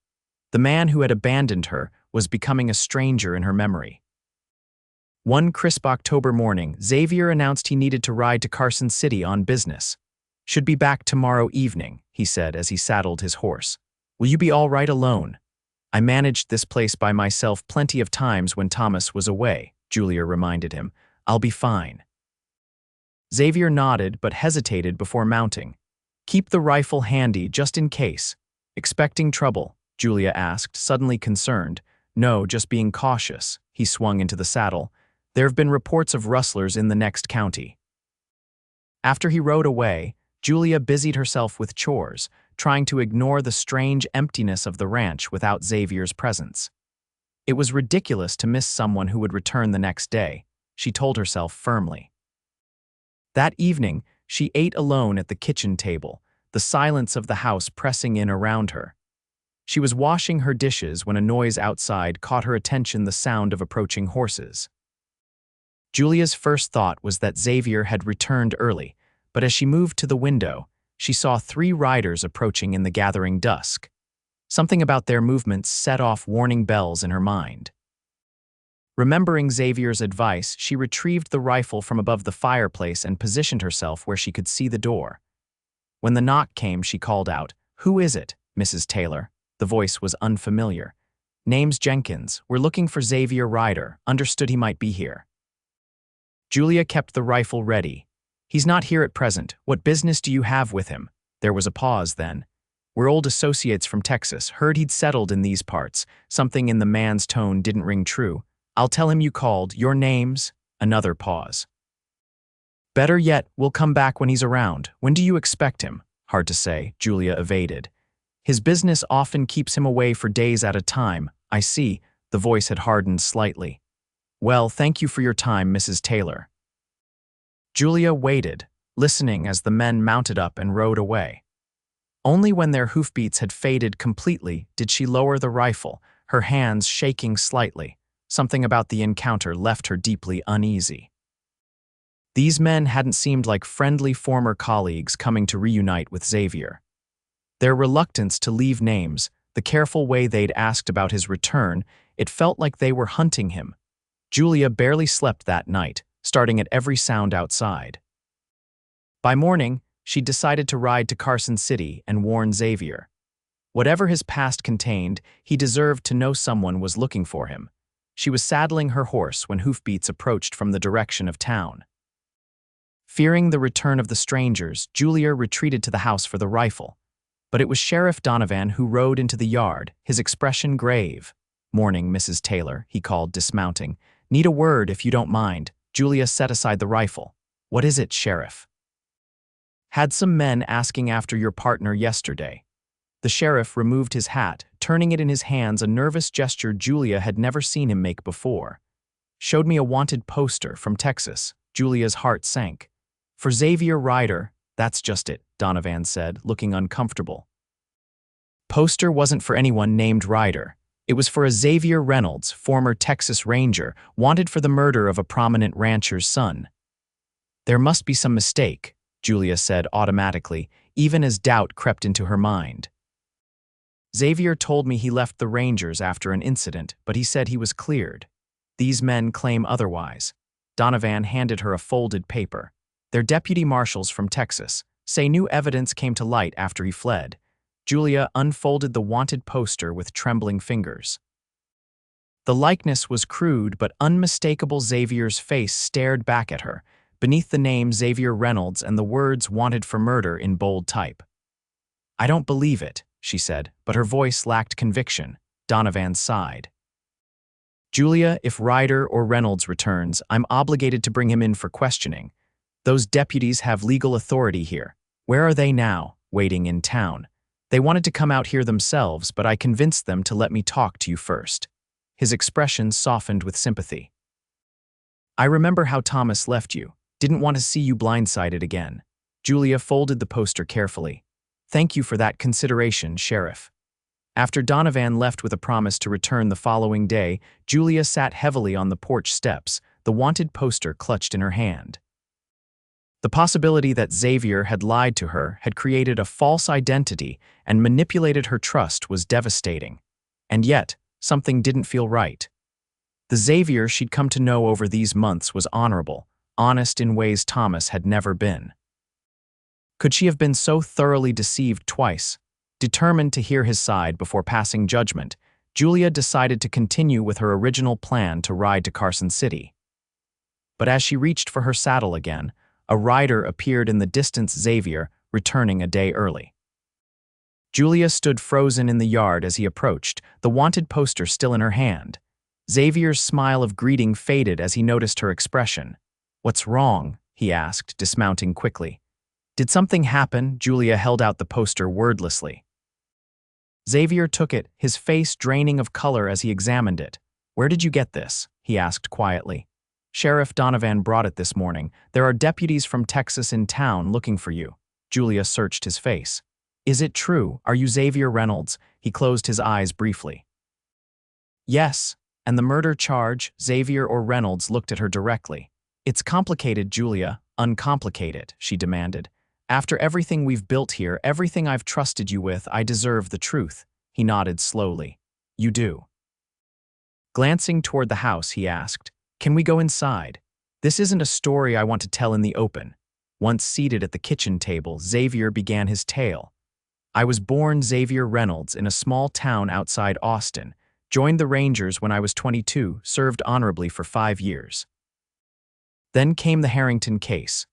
The man who had abandoned her was becoming a stranger in her memory. One crisp October morning, Xavier announced he needed to ride to Carson City on business. Should be back tomorrow evening, he said as he saddled his horse. Will you be all right alone? I managed this place by myself plenty of times when Thomas was away, Julia reminded him. I'll be fine. Xavier nodded but hesitated before mounting. Keep the rifle handy just in case. Expecting trouble? Julia asked, suddenly concerned. No, just being cautious. He swung into the saddle. There have been reports of rustlers in the next county. After he rode away, Julia busied herself with chores, trying to ignore the strange emptiness of the ranch without Xavier's presence. It was ridiculous to miss someone who would return the next day, she told herself firmly. That evening, she ate alone at the kitchen table, the silence of the house pressing in around her. She was washing her dishes when a noise outside caught her attention, the sound of approaching horses. Julia's first thought was that Xavier had returned early, but as she moved to the window, she saw 3 riders approaching in the gathering dusk. Something about their movements set off warning bells in her mind. Remembering Xavier's advice, she retrieved the rifle from above the fireplace and positioned herself where she could see the door. When the knock came, she called out, "Who is it, Mrs. Taylor?" The voice was unfamiliar. "Name's Jenkins. We're looking for Xavier Ryder. Understood he might be here." Julia kept the rifle ready. "He's not here at present. What business do you have with him?" There was a pause then. "We're old associates from Texas. Heard he'd settled in these parts." Something in the man's tone didn't ring true. "I'll tell him you called. Your name's—" Another pause. "Better yet, we'll come back when he's around. When do you expect him?" "Hard to say," Julia evaded. "His business often keeps him away for days at a time." "I see." The voice had hardened slightly. "Well, thank you for your time, Mrs. Taylor." Julia waited, listening as the men mounted up and rode away. Only when their hoofbeats had faded completely did she lower the rifle, her hands shaking slightly. Something about the encounter left her deeply uneasy. These men hadn't seemed like friendly former colleagues coming to reunite with Xavier. Their reluctance to leave names, the careful way they'd asked about his return, it felt like they were hunting him. Julia barely slept that night, starting at every sound outside. By morning, She'd decided to ride to Carson City and warn Xavier. Whatever his past contained, he deserved to know someone was looking for him. She was saddling her horse when hoofbeats approached from the direction of town. Fearing the return of the strangers, Julia retreated to the house for the rifle. But it was Sheriff Donovan who rode into the yard, his expression grave. "Morning, Mrs. Taylor," he called, dismounting. "Need a word, if you don't mind." Julia set aside the rifle. "What is it, Sheriff?" "Had some men asking after your partner yesterday." The sheriff removed his hat, turning it in his hands, a nervous gesture Julia had never seen him make before. "Showed me a wanted poster from Texas." Julia's heart sank. "For Xavier Ryder." "That's just it," Donovan said, looking uncomfortable. "Poster wasn't for anyone named Ryder. It was for a Xavier Reynolds, former Texas Ranger, wanted for the murder of a prominent rancher's son." "There must be some mistake," Julia said automatically, even as doubt crept into her mind. "Xavier told me he left the Rangers after an incident, but he said he was cleared. These men claim otherwise." Donovan handed her a folded paper. "They're deputy marshals from Texas. Say new evidence came to light after he fled." Julia unfolded the wanted poster with trembling fingers. The likeness was crude but unmistakable. Xavier's face stared back at her, beneath the name Xavier Reynolds and the words "wanted for murder" in bold type. "I don't believe it," she said, but her voice lacked conviction. Donovan sighed. "Julia, if Ryder or Reynolds returns, I'm obligated to bring him in for questioning. Those deputies have legal authority here. Where are they now?" "Waiting in town. They wanted to come out here themselves, but I convinced them to let me talk to you first." His expression softened with sympathy. "I remember how Thomas left you. Didn't want to see you blindsided again." Julia folded the poster carefully. "Thank you for that consideration, Sheriff." After Donovan left with a promise to return the following day, Julia sat heavily on the porch steps, the wanted poster clutched in her hand. The possibility that Xavier had lied to her, had created a false identity, and manipulated her trust was devastating. And yet, something didn't feel right. The Xavier she'd come to know over these months was honorable, honest in ways Thomas had never been. Could she have been so thoroughly deceived twice? Determined to hear his side before passing judgment, Julia decided to continue with her original plan to ride to Carson City. But as she reached for her saddle again, a rider appeared in the distance. Xavier, returning a day early. Julia stood frozen in the yard as he approached, the wanted poster still in her hand. Xavier's smile of greeting faded as he noticed her expression. "What's wrong?" he asked, dismounting quickly. "Did something happen?" Julia held out the poster wordlessly. Xavier took it, his face draining of color as he examined it. "Where did you get this?" he asked quietly. "Sheriff Donovan brought it this morning. There are deputies from Texas in town looking for you." Julia searched his face. "Is it true? Are you Xavier Reynolds?" He closed his eyes briefly. "Yes. And the murder charge?" Xavier or Reynolds looked at her directly. "It's complicated, Julia. Uncomplicate it," she demanded. "After everything we've built here, everything I've trusted you with, I deserve the truth." He nodded slowly. "You do." Glancing toward the house, he asked, "Can we go inside? This isn't a story I want to tell in the open." Once seated at the kitchen table, Xavier began his tale. "I was born Xavier Reynolds in a small town outside Austin, joined the Rangers when I was 22, served honorably for 5 years. Then came the Harrington case."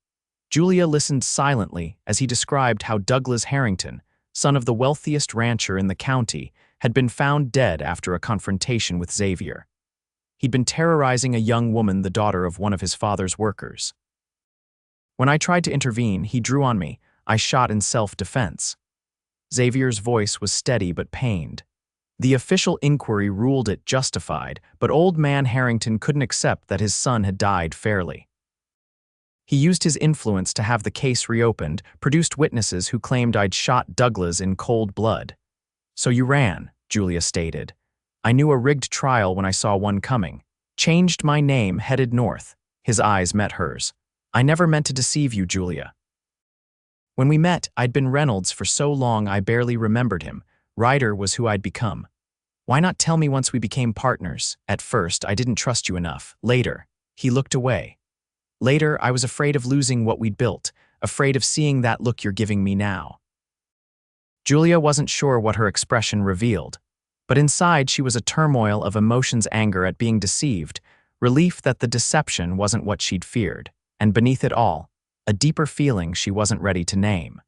Julia listened silently as he described how Douglas Harrington, son of the wealthiest rancher in the county, had been found dead after a confrontation with Xavier. He'd been terrorizing a young woman, the daughter of one of his father's workers. "When I tried to intervene, he drew on me. I shot in self-defense." Xavier's voice was steady but pained. The official inquiry ruled it justified, but old man Harrington couldn't accept that his son had died fairly. He used his influence to have the case reopened, produced witnesses who claimed I'd shot Douglas in cold blood. "So you ran," Julia stated. "I knew a rigged trial when I saw one coming. Changed my name, headed north." His eyes met hers. "I never meant to deceive you, Julia. When we met, I'd been Reynolds for so long I barely remembered him. Ryder was who I'd become. Why not tell me once we became partners? At first, I didn't trust you enough. Later." He looked away. "Later, I was afraid of losing what we'd built. afraid of seeing that look you're giving me now." Julia wasn't sure what her expression revealed, but inside she was a turmoil of emotions: anger at being deceived, relief that the deception wasn't what she'd feared, and beneath it all, a deeper feeling she wasn't ready to name.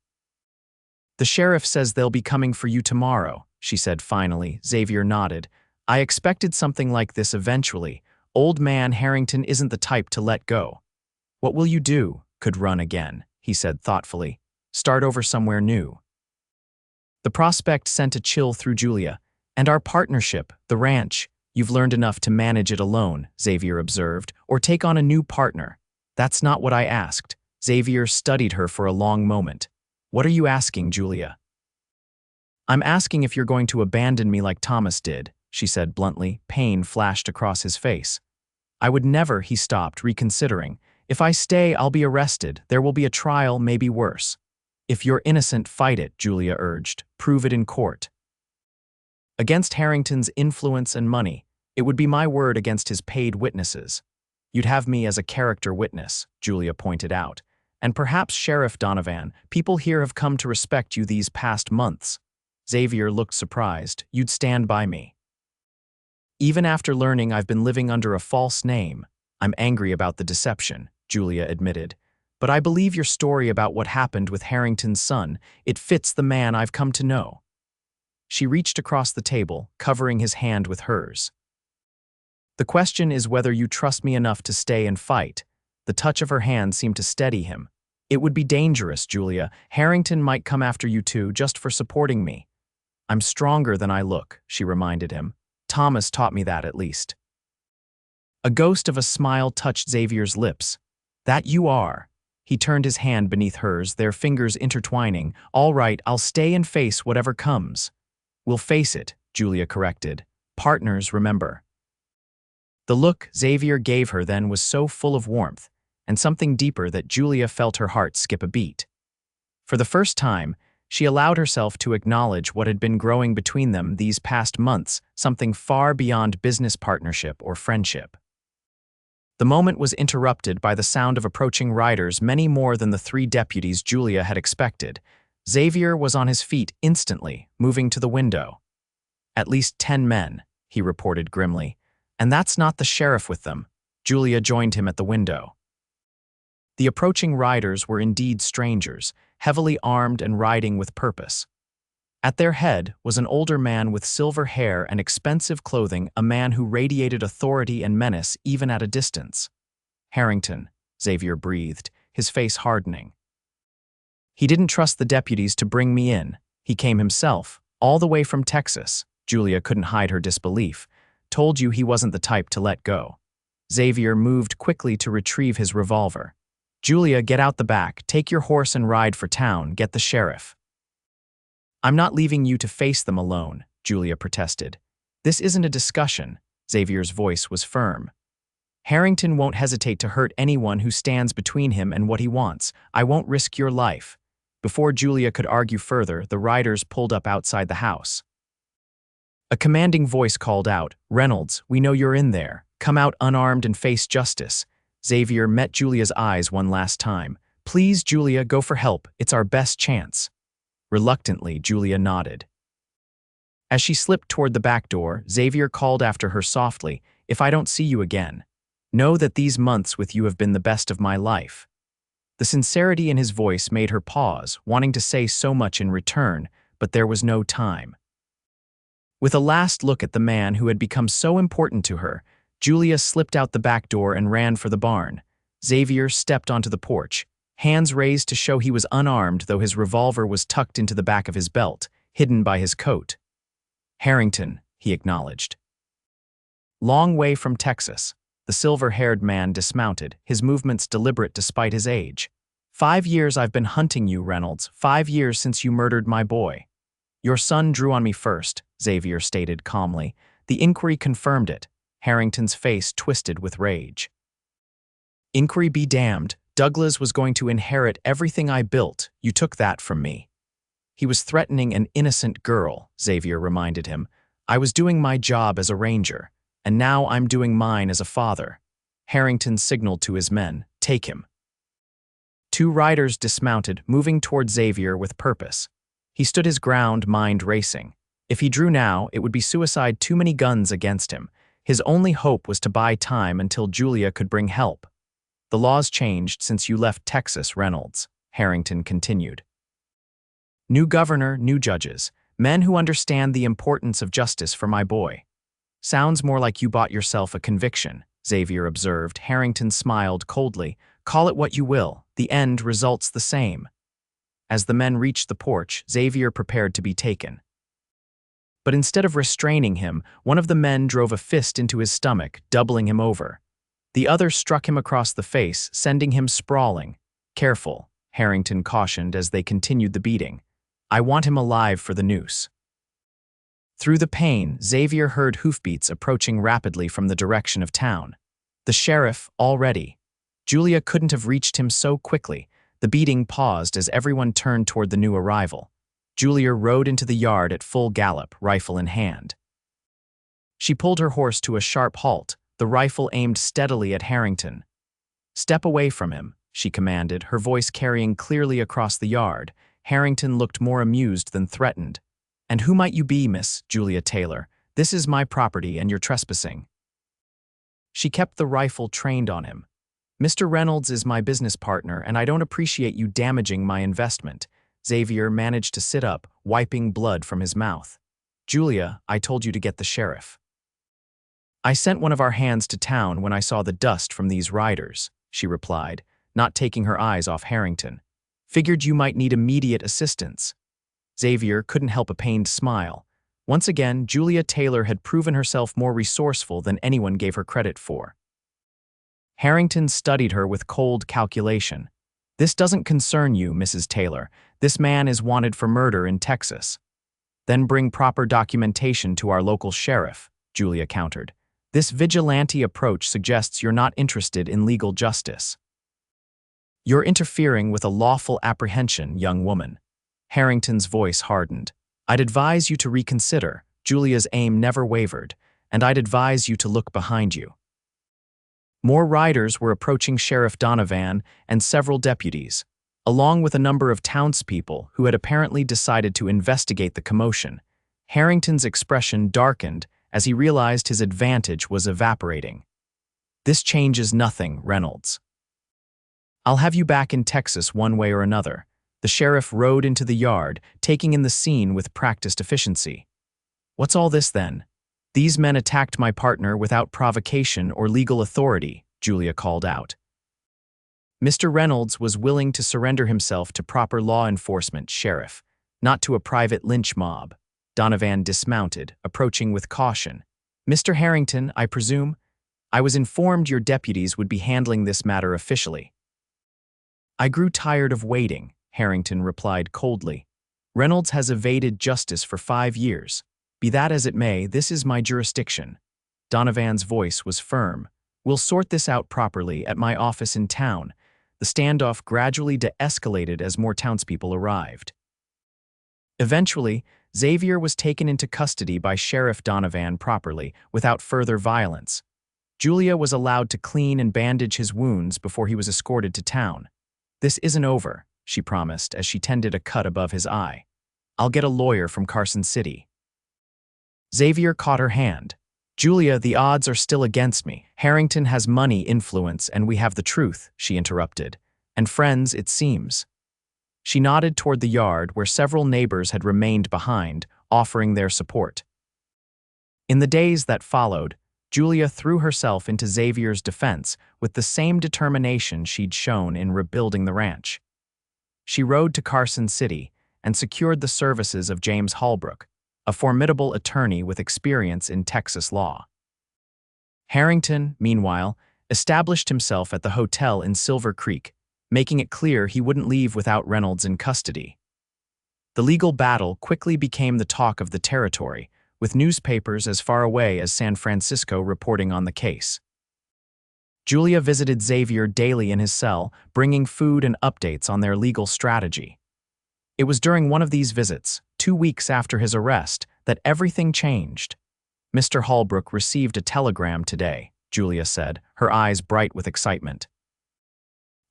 "The sheriff says they'll be coming for you tomorrow," she said finally. Xavier nodded. "I expected something like this eventually. Old man Harrington isn't the type to let go." "What will you do?" "Could run again," he said thoughtfully. "Start over somewhere new." The prospect sent a chill through Julia. "And our partnership, the ranch, you've learned enough to manage it alone," Xavier observed, "or take on a new partner." "That's not what I asked." Xavier studied her for a long moment. "What are you asking, Julia?" "I'm asking if you're going to abandon me like Thomas did," she said bluntly. Pain flashed across his face. "I would never," he stopped, reconsidering. "If I stay, I'll be arrested. There will be a trial, maybe worse." "If you're innocent, fight it," Julia urged. "Prove it in court." "Against Harrington's influence and money. It would be my word against his paid witnesses." "You'd have me as a character witness," Julia pointed out. "And perhaps Sheriff Donovan. People here have come to respect you these past months." Xavier looked surprised. "You'd stand by me?" "Even after learning I've been living under a false name. I'm angry about the deception," Julia admitted. "But I believe your story about what happened with Harrington's son. It fits the man I've come to know." She reached across the table, covering his hand with hers. "The question is whether you trust me enough to stay and fight." The touch of her hand seemed to steady him. "It would be dangerous, Julia. Harrington might come after you too, just for supporting me." "I'm stronger than I look," she reminded him. "Thomas taught me that, at least." A ghost of a smile touched Xavier's lips. "That you are." He turned his hand beneath hers, their fingers intertwining. "All right, I'll stay and face whatever comes." "We'll face it," Julia corrected. "Partners, remember." The look Xavier gave her then was so full of warmth, and something deeper, that Julia felt her heart skip a beat. For the first time, she allowed herself to acknowledge what had been growing between them these past months, something far beyond business partnership or friendship. The moment was interrupted by the sound of approaching riders, many more than the 3 deputies Julia had expected. Xavier was on his feet instantly, moving to the window. "At least 10 men," he reported grimly. "And that's not the sheriff with them." Julia joined him at the window. The approaching riders were indeed strangers, heavily armed and riding with purpose. At their head was an older man with silver hair and expensive clothing, a man who radiated authority and menace even at a distance. "Harrington," Xavier breathed, his face hardening. "He didn't trust the deputies to bring me in. He came himself, all the way from Texas." Julia couldn't hide her disbelief. "Told you he wasn't the type to let go." Xavier moved quickly to retrieve his revolver. "Julia, get out the back, take your horse and ride for town, get the sheriff." "I'm not leaving you to face them alone," Julia protested. "This isn't a discussion." Xavier's voice was firm. "Harrington won't hesitate to hurt anyone who stands between him and what he wants. I won't risk your life." Before Julia could argue further, the riders pulled up outside the house. A commanding voice called out, "Reynolds, we know you're in there. Come out unarmed and face justice." Xavier met Julia's eyes one last time. "Please, Julia, go for help. It's our best chance." Reluctantly, Julia nodded. As she slipped toward the back door, Xavier called after her softly, "If I don't see you again, know that these months with you have been the best of my life." The sincerity in his voice made her pause, wanting to say so much in return, but there was no time. With a last look at the man who had become so important to her, Julia slipped out the back door and ran for the barn. Xavier stepped onto the porch, hands raised to show he was unarmed, though his revolver was tucked into the back of his belt, hidden by his coat. "Harrington," he acknowledged. Long way from Texas, the silver-haired man dismounted, his movements deliberate despite his age. 5 years I've been hunting you, Reynolds. 5 years since you murdered my boy." "Your son drew on me first," Xavier stated calmly. The inquiry confirmed it. Harrington's face twisted with rage. "Inquiry be damned. Douglas was going to inherit everything I built. You took that from me." "He was threatening an innocent girl," Xavier reminded him. "I was doing my job as a ranger, and now I'm doing mine as a father." Harrington signaled to his men, "Take him." Two riders dismounted, moving toward Xavier with purpose. He stood his ground, mind racing. If he drew now, it would be suicide, too many guns against him. His only hope was to buy time until Julia could bring help. The laws changed since you left Texas, Reynolds, Harrington continued. New governor, new judges, men who understand the importance of justice for my boy. Sounds more like you bought yourself a conviction, Xavier observed. Harrington smiled coldly. Call it what you will, the end results the same. As the men reached the porch, Xavier prepared to be taken. But instead of restraining him, one of the men drove a fist into his stomach, doubling him over. The other struck him across the face, sending him sprawling. Careful, Harrington cautioned as they continued the beating. I want him alive for the noose. Through the pain, Xavier heard hoofbeats approaching rapidly from the direction of town. The sheriff, already. Julia couldn't have reached him so quickly. The beating paused as everyone turned toward the new arrival. Julia rode into the yard at full gallop, rifle in hand. She pulled her horse to a sharp halt, the rifle aimed steadily at Harrington. Step away from him, she commanded, her voice carrying clearly across the yard. Harrington looked more amused than threatened. And who might you be, Miss Julia Taylor? This is my property and you're trespassing. She kept the rifle trained on him. Mr. Reynolds is my business partner and I don't appreciate you damaging my investment. Xavier managed to sit up, wiping blood from his mouth. Julia, I told you to get the sheriff. I sent one of our hands to town when I saw the dust from these riders, she replied, not taking her eyes off Harrington. Figured you might need immediate assistance. Xavier couldn't help a pained smile. Once again, Julia Taylor had proven herself more resourceful than anyone gave her credit for. Harrington studied her with cold calculation. This doesn't concern you, Mrs. Taylor. This man is wanted for murder in Texas. Then bring proper documentation to our local sheriff, Julia countered. This vigilante approach suggests you're not interested in legal justice. You're interfering with a lawful apprehension, young woman. Harrington's voice hardened. I'd advise you to reconsider. Julia's aim never wavered, and I'd advise you to look behind you. More riders were approaching Sheriff Donovan and several deputies, along with a number of townspeople who had apparently decided to investigate the commotion. Harrington's expression darkened as he realized his advantage was evaporating. This changes nothing, Reynolds. I'll have you back in Texas one way or another. The sheriff rode into the yard, taking in the scene with practiced efficiency. What's all this then? These men attacked my partner without provocation or legal authority, Julia called out. Mr. Reynolds was willing to surrender himself to proper law enforcement, Sheriff, not to a private lynch mob. Donovan dismounted, approaching with caution. Mr. Harrington, I presume? I was informed your deputies would be handling this matter officially. I grew tired of waiting, Harrington replied coldly. Reynolds has evaded justice for 5 years. Be that as it may, this is my jurisdiction. Donovan's voice was firm. We'll sort this out properly at my office in town. The standoff gradually de-escalated as more townspeople arrived. Eventually, Xavier was taken into custody by Sheriff Donovan properly, without further violence. Julia was allowed to clean and bandage his wounds before he was escorted to town. This isn't over, she promised as she tended a cut above his eye. I'll get a lawyer from Carson City. Xavier caught her hand. Julia, the odds are still against me. Harrington has money, influence, and we have the truth, she interrupted. And friends, it seems. She nodded toward the yard where several neighbors had remained behind, offering their support. In the days that followed, Julia threw herself into Xavier's defense with the same determination she'd shown in rebuilding the ranch. She rode to Carson City and secured the services of James Holbrook, a formidable attorney with experience in Texas law. Harrington, meanwhile, established himself at the hotel in Silver Creek, making it clear he wouldn't leave without Reynolds in custody. The legal battle quickly became the talk of the territory, with newspapers as far away as San Francisco reporting on the case. Julia visited Xavier daily in his cell, bringing food and updates on their legal strategy. It was during one of these visits, 2 weeks after his arrest, that everything changed. Mr. Holbrook received a telegram today, Julia said, her eyes bright with excitement.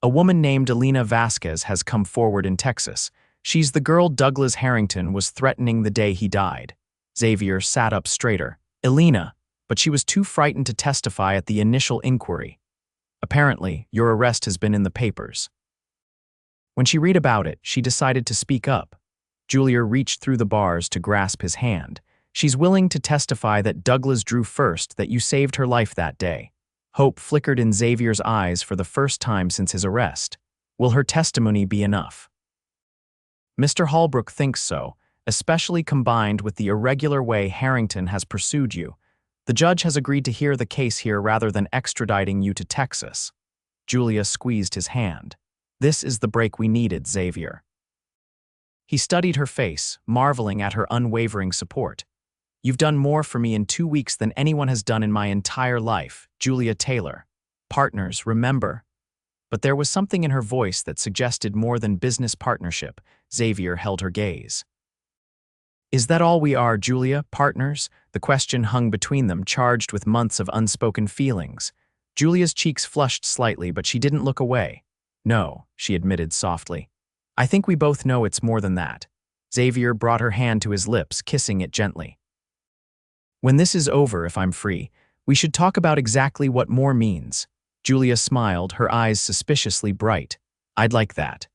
A woman named Elena Vasquez has come forward in Texas. She's the girl Douglas Harrington was threatening the day he died. Xavier sat up straighter. Elena, but she was too frightened to testify at the initial inquiry. Apparently, your arrest has been in the papers. When she read about it, she decided to speak up. Julia reached through the bars to grasp his hand. She's willing to testify that Douglas drew first, that you saved her life that day. Hope flickered in Xavier's eyes for the first time since his arrest. Will her testimony be enough? Mr. Holbrook thinks so, especially combined with the irregular way Harrington has pursued you. The judge has agreed to hear the case here rather than extraditing you to Texas. Julia squeezed his hand. This is the break we needed, Xavier. He studied her face, marveling at her unwavering support. You've done more for me in 2 weeks than anyone has done in my entire life, Julia Taylor. Partners, remember. But there was something in her voice that suggested more than business partnership. Xavier held her gaze. Is that all we are, Julia, partners? The question hung between them, charged with months of unspoken feelings. Julia's cheeks flushed slightly, but she didn't look away. No, she admitted softly. I think we both know it's more than that. Xavier brought her hand to his lips, kissing it gently. When this is over, if I'm free, we should talk about exactly what more means. Julia smiled, her eyes suspiciously bright. I'd like that.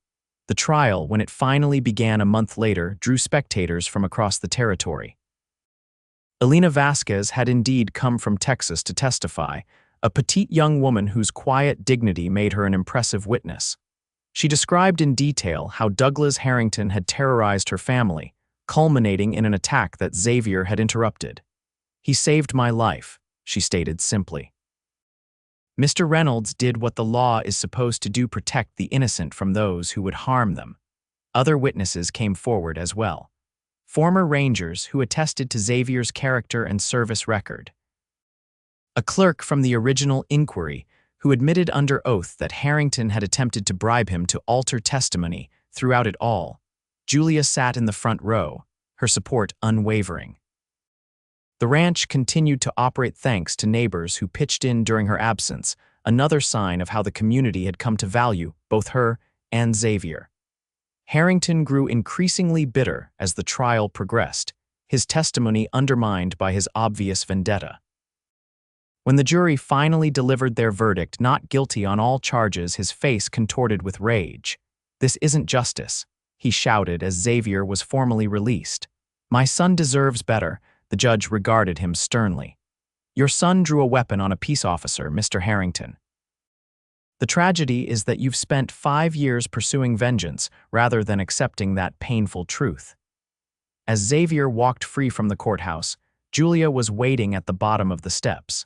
The trial, when it finally began a month later, drew spectators from across the territory. Elena Vasquez had indeed come from Texas to testify, a petite young woman whose quiet dignity made her an impressive witness. She described in detail how Douglas Harrington had terrorized her family, culminating in an attack that Xavier had interrupted. He saved my life, she stated simply. Mr. Reynolds did what the law is supposed to do, protect the innocent from those who would harm them. Other witnesses came forward as well. Former Rangers who attested to Xavier's character and service record. A clerk from the original inquiry who admitted under oath that Harrington had attempted to bribe him to alter testimony throughout it all. Julia sat in the front row, her support unwavering. The ranch continued to operate thanks to neighbors who pitched in during her absence, another sign of how the community had come to value both her and Xavier. Harrington grew increasingly bitter as the trial progressed, his testimony undermined by his obvious vendetta. When the jury finally delivered their verdict, not guilty on all charges, his face contorted with rage. This isn't justice, he shouted as Xavier was formally released. My son deserves better. The judge regarded him sternly. Your son drew a weapon on a peace officer, Mr. Harrington. The tragedy is that you've spent 5 years pursuing vengeance rather than accepting that painful truth. As Xavier walked free from the courthouse, Julia was waiting at the bottom of the steps.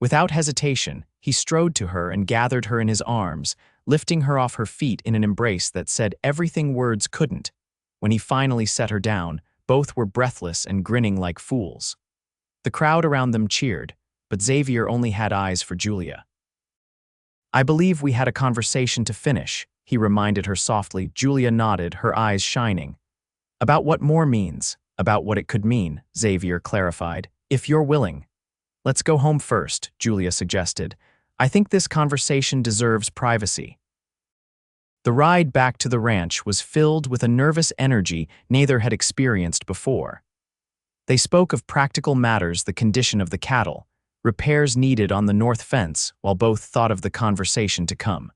Without hesitation, he strode to her and gathered her in his arms, lifting her off her feet in an embrace that said everything words couldn't. When he finally set her down, both were breathless and grinning like fools. The crowd around them cheered, but Xavier only had eyes for Julia. I believe we had a conversation to finish, he reminded her softly. Julia nodded, her eyes shining. About what more means, about what it could mean, Xavier clarified. If you're willing. Let's go home first, Julia suggested. I think this conversation deserves privacy. The ride back to the ranch was filled with a nervous energy neither had experienced before. They spoke of practical matters, the condition of the cattle, repairs needed on the north fence, while both thought of the conversation to come.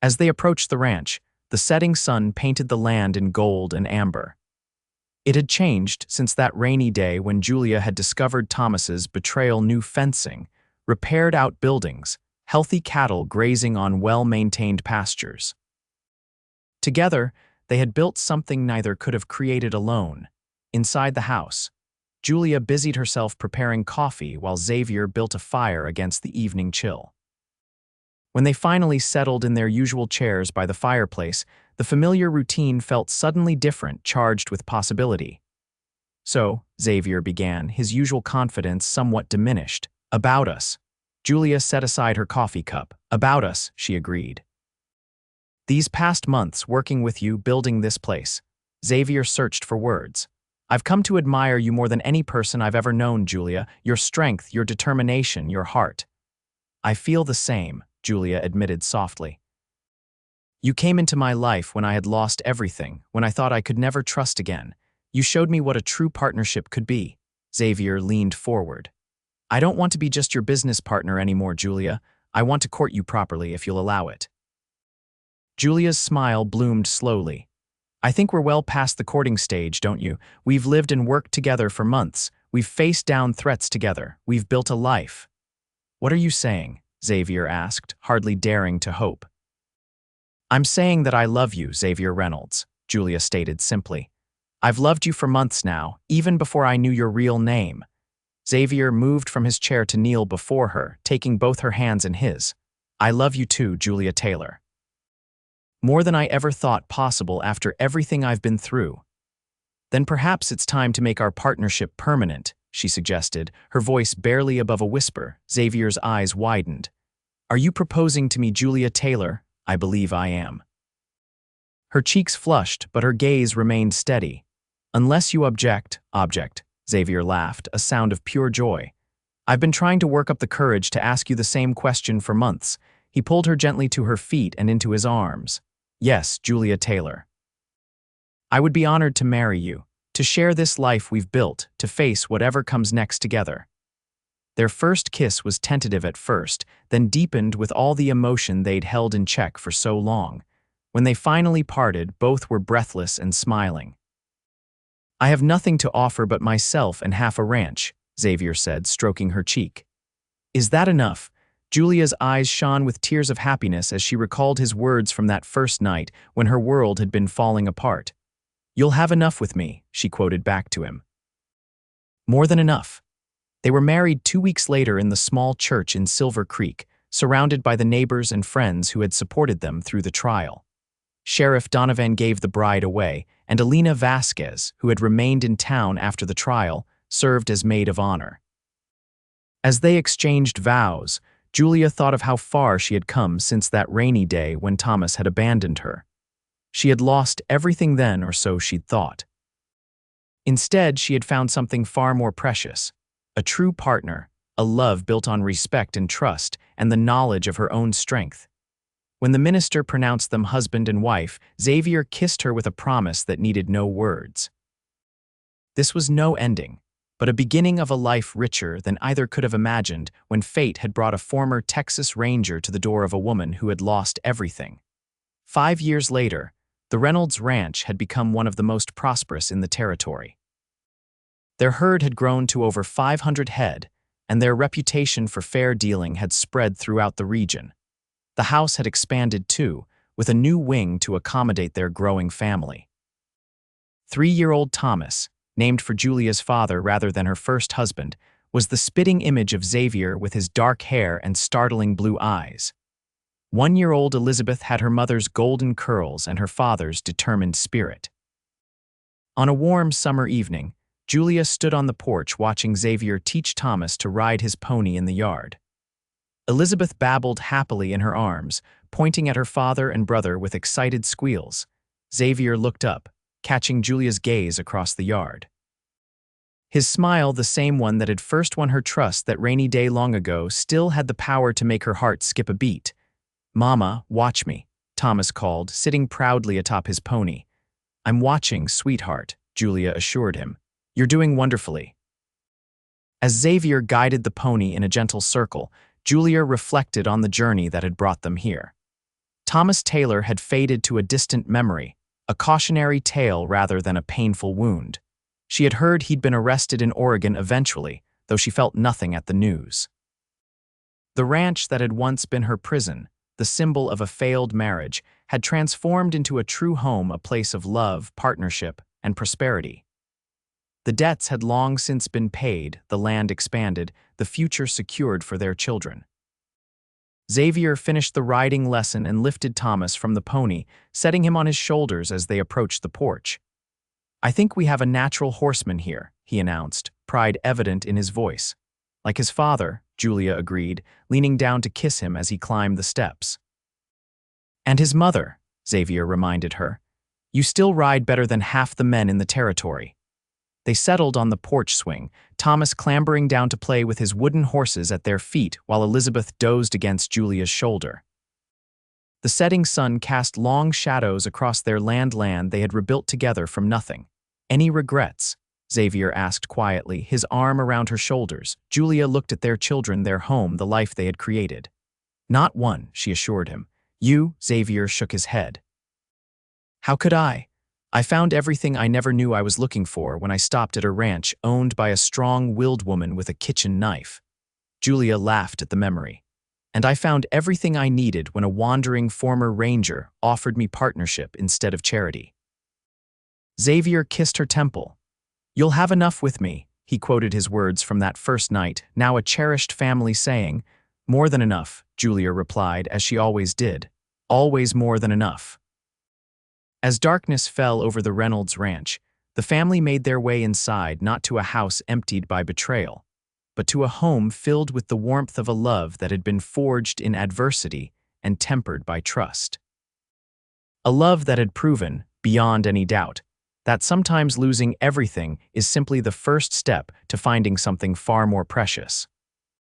As they approached the ranch, the setting sun painted the land in gold and amber. It had changed since that rainy day when Julia had discovered Thomas's betrayal. New fencing, repaired outbuildings, healthy cattle grazing on well-maintained pastures. Together, they had built something neither could have created alone. Inside the house, Julia busied herself preparing coffee while Xavier built a fire against the evening chill. When they finally settled in their usual chairs by the fireplace, the familiar routine felt suddenly different, charged with possibility. So, Xavier began, his usual confidence somewhat diminished. About us. Julia set aside her coffee cup. About us, she agreed. These past months working with you, building this place. Xavier searched for words. I've come to admire you more than any person I've ever known, Julia. Your strength, your determination, your heart. I feel the same, Julia admitted softly. You came into my life when I had lost everything, when I thought I could never trust again. You showed me what a true partnership could be. Xavier leaned forward. I don't want to be just your business partner anymore, Julia. I want to court you properly if you'll allow it. Julia's smile bloomed slowly. I think we're well past the courting stage, don't you? We've lived and worked together for months. We've faced down threats together. We've built a life. What are you saying? Xavier asked, hardly daring to hope. I'm saying that I love you, Xavier Reynolds, Julia stated simply. I've loved you for months now, even before I knew your real name. Xavier moved from his chair to kneel before her, taking both her hands in his. I love you too, Julia Taylor. More than I ever thought possible after everything I've been through. Then perhaps it's time to make our partnership permanent, she suggested, her voice barely above a whisper. Xavier's eyes widened. Are you proposing to me, Julia Taylor? I believe I am. Her cheeks flushed, but her gaze remained steady. Unless you object, Xavier laughed, a sound of pure joy. I've been trying to work up the courage to ask you the same question for months. He pulled her gently to her feet and into his arms. Yes, Julia Taylor. I would be honored to marry you, to share this life we've built, to face whatever comes next together. Their first kiss was tentative at first, then deepened with all the emotion they'd held in check for so long. When they finally parted, both were breathless and smiling. I have nothing to offer but myself and half a ranch, Xavier said, stroking her cheek. Is that enough? Julia's eyes shone with tears of happiness as she recalled his words from that first night when her world had been falling apart. You'll have enough with me, she quoted back to him. More than enough. They were married 2 weeks later in the small church in Silver Creek, surrounded by the neighbors and friends who had supported them through the trial. Sheriff Donovan gave the bride away, and Alina Vasquez, who had remained in town after the trial, served as maid of honor. As they exchanged vows, Julia thought of how far she had come since that rainy day when Thomas had abandoned her. She had lost everything then, or so she'd thought. Instead, she had found something far more precious, a true partner, a love built on respect and trust, and the knowledge of her own strength. When the minister pronounced them husband and wife, Xavier kissed her with a promise that needed no words. This was no ending, but a beginning of a life richer than either could have imagined when fate had brought a former Texas Ranger to the door of a woman who had lost everything. 5 years later, the Reynolds Ranch had become one of the most prosperous in the territory. Their herd had grown to over 500 head, and their reputation for fair dealing had spread throughout the region. The house had expanded too, with a new wing to accommodate their growing family. 3-year-old Thomas, named for Julia's father rather than her first husband, was the spitting image of Xavier with his dark hair and startling blue eyes. 1-year-old Elizabeth had her mother's golden curls and her father's determined spirit. On a warm summer evening, Julia stood on the porch watching Xavier teach Thomas to ride his pony in the yard. Elizabeth babbled happily in her arms, pointing at her father and brother with excited squeals. Xavier looked up, catching Julia's gaze across the yard. His smile, the same one that had first won her trust that rainy day long ago, still had the power to make her heart skip a beat. "Mama, watch me," Thomas called, sitting proudly atop his pony. "I'm watching, sweetheart," Julia assured him. "You're doing wonderfully." As Xavier guided the pony in a gentle circle, Julia reflected on the journey that had brought them here. Thomas Taylor had faded to a distant memory, a cautionary tale rather than a painful wound. She had heard he'd been arrested in Oregon eventually, though she felt nothing at the news. The ranch that had once been her prison, the symbol of a failed marriage, had transformed into a true home, a place of love, partnership, and prosperity. The debts had long since been paid, the land expanded, the future secured for their children. Xavier finished the riding lesson and lifted Thomas from the pony, setting him on his shoulders as they approached the porch. "I think we have a natural horseman here," he announced, pride evident in his voice. "Like his father," Julia agreed, leaning down to kiss him as he climbed the steps. "And his mother," Xavier reminded her. "You still ride better than half the men in the territory." They settled on the porch swing, Thomas clambering down to play with his wooden horses at their feet while Elizabeth dozed against Julia's shoulder. The setting sun cast long shadows across their land they had rebuilt together from nothing. "Any regrets?" Xavier asked quietly, his arm around her shoulders. Julia looked at their children, their home, the life they had created. "Not one," she assured him. "You?" Xavier shook his head. "How could I? I found everything I never knew I was looking for when I stopped at a ranch owned by a strong-willed woman with a kitchen knife." Julia laughed at the memory. "And I found everything I needed when a wandering former ranger offered me partnership instead of charity." Xavier kissed her temple. "You'll have enough with me," he quoted his words from that first night, now a cherished family saying. "More than enough," Julia replied, as she always did. "Always more than enough." As darkness fell over the Reynolds ranch, the family made their way inside, not to a house emptied by betrayal, but to a home filled with the warmth of a love that had been forged in adversity and tempered by trust. A love that had proven, beyond any doubt, that sometimes losing everything is simply the first step to finding something far more precious.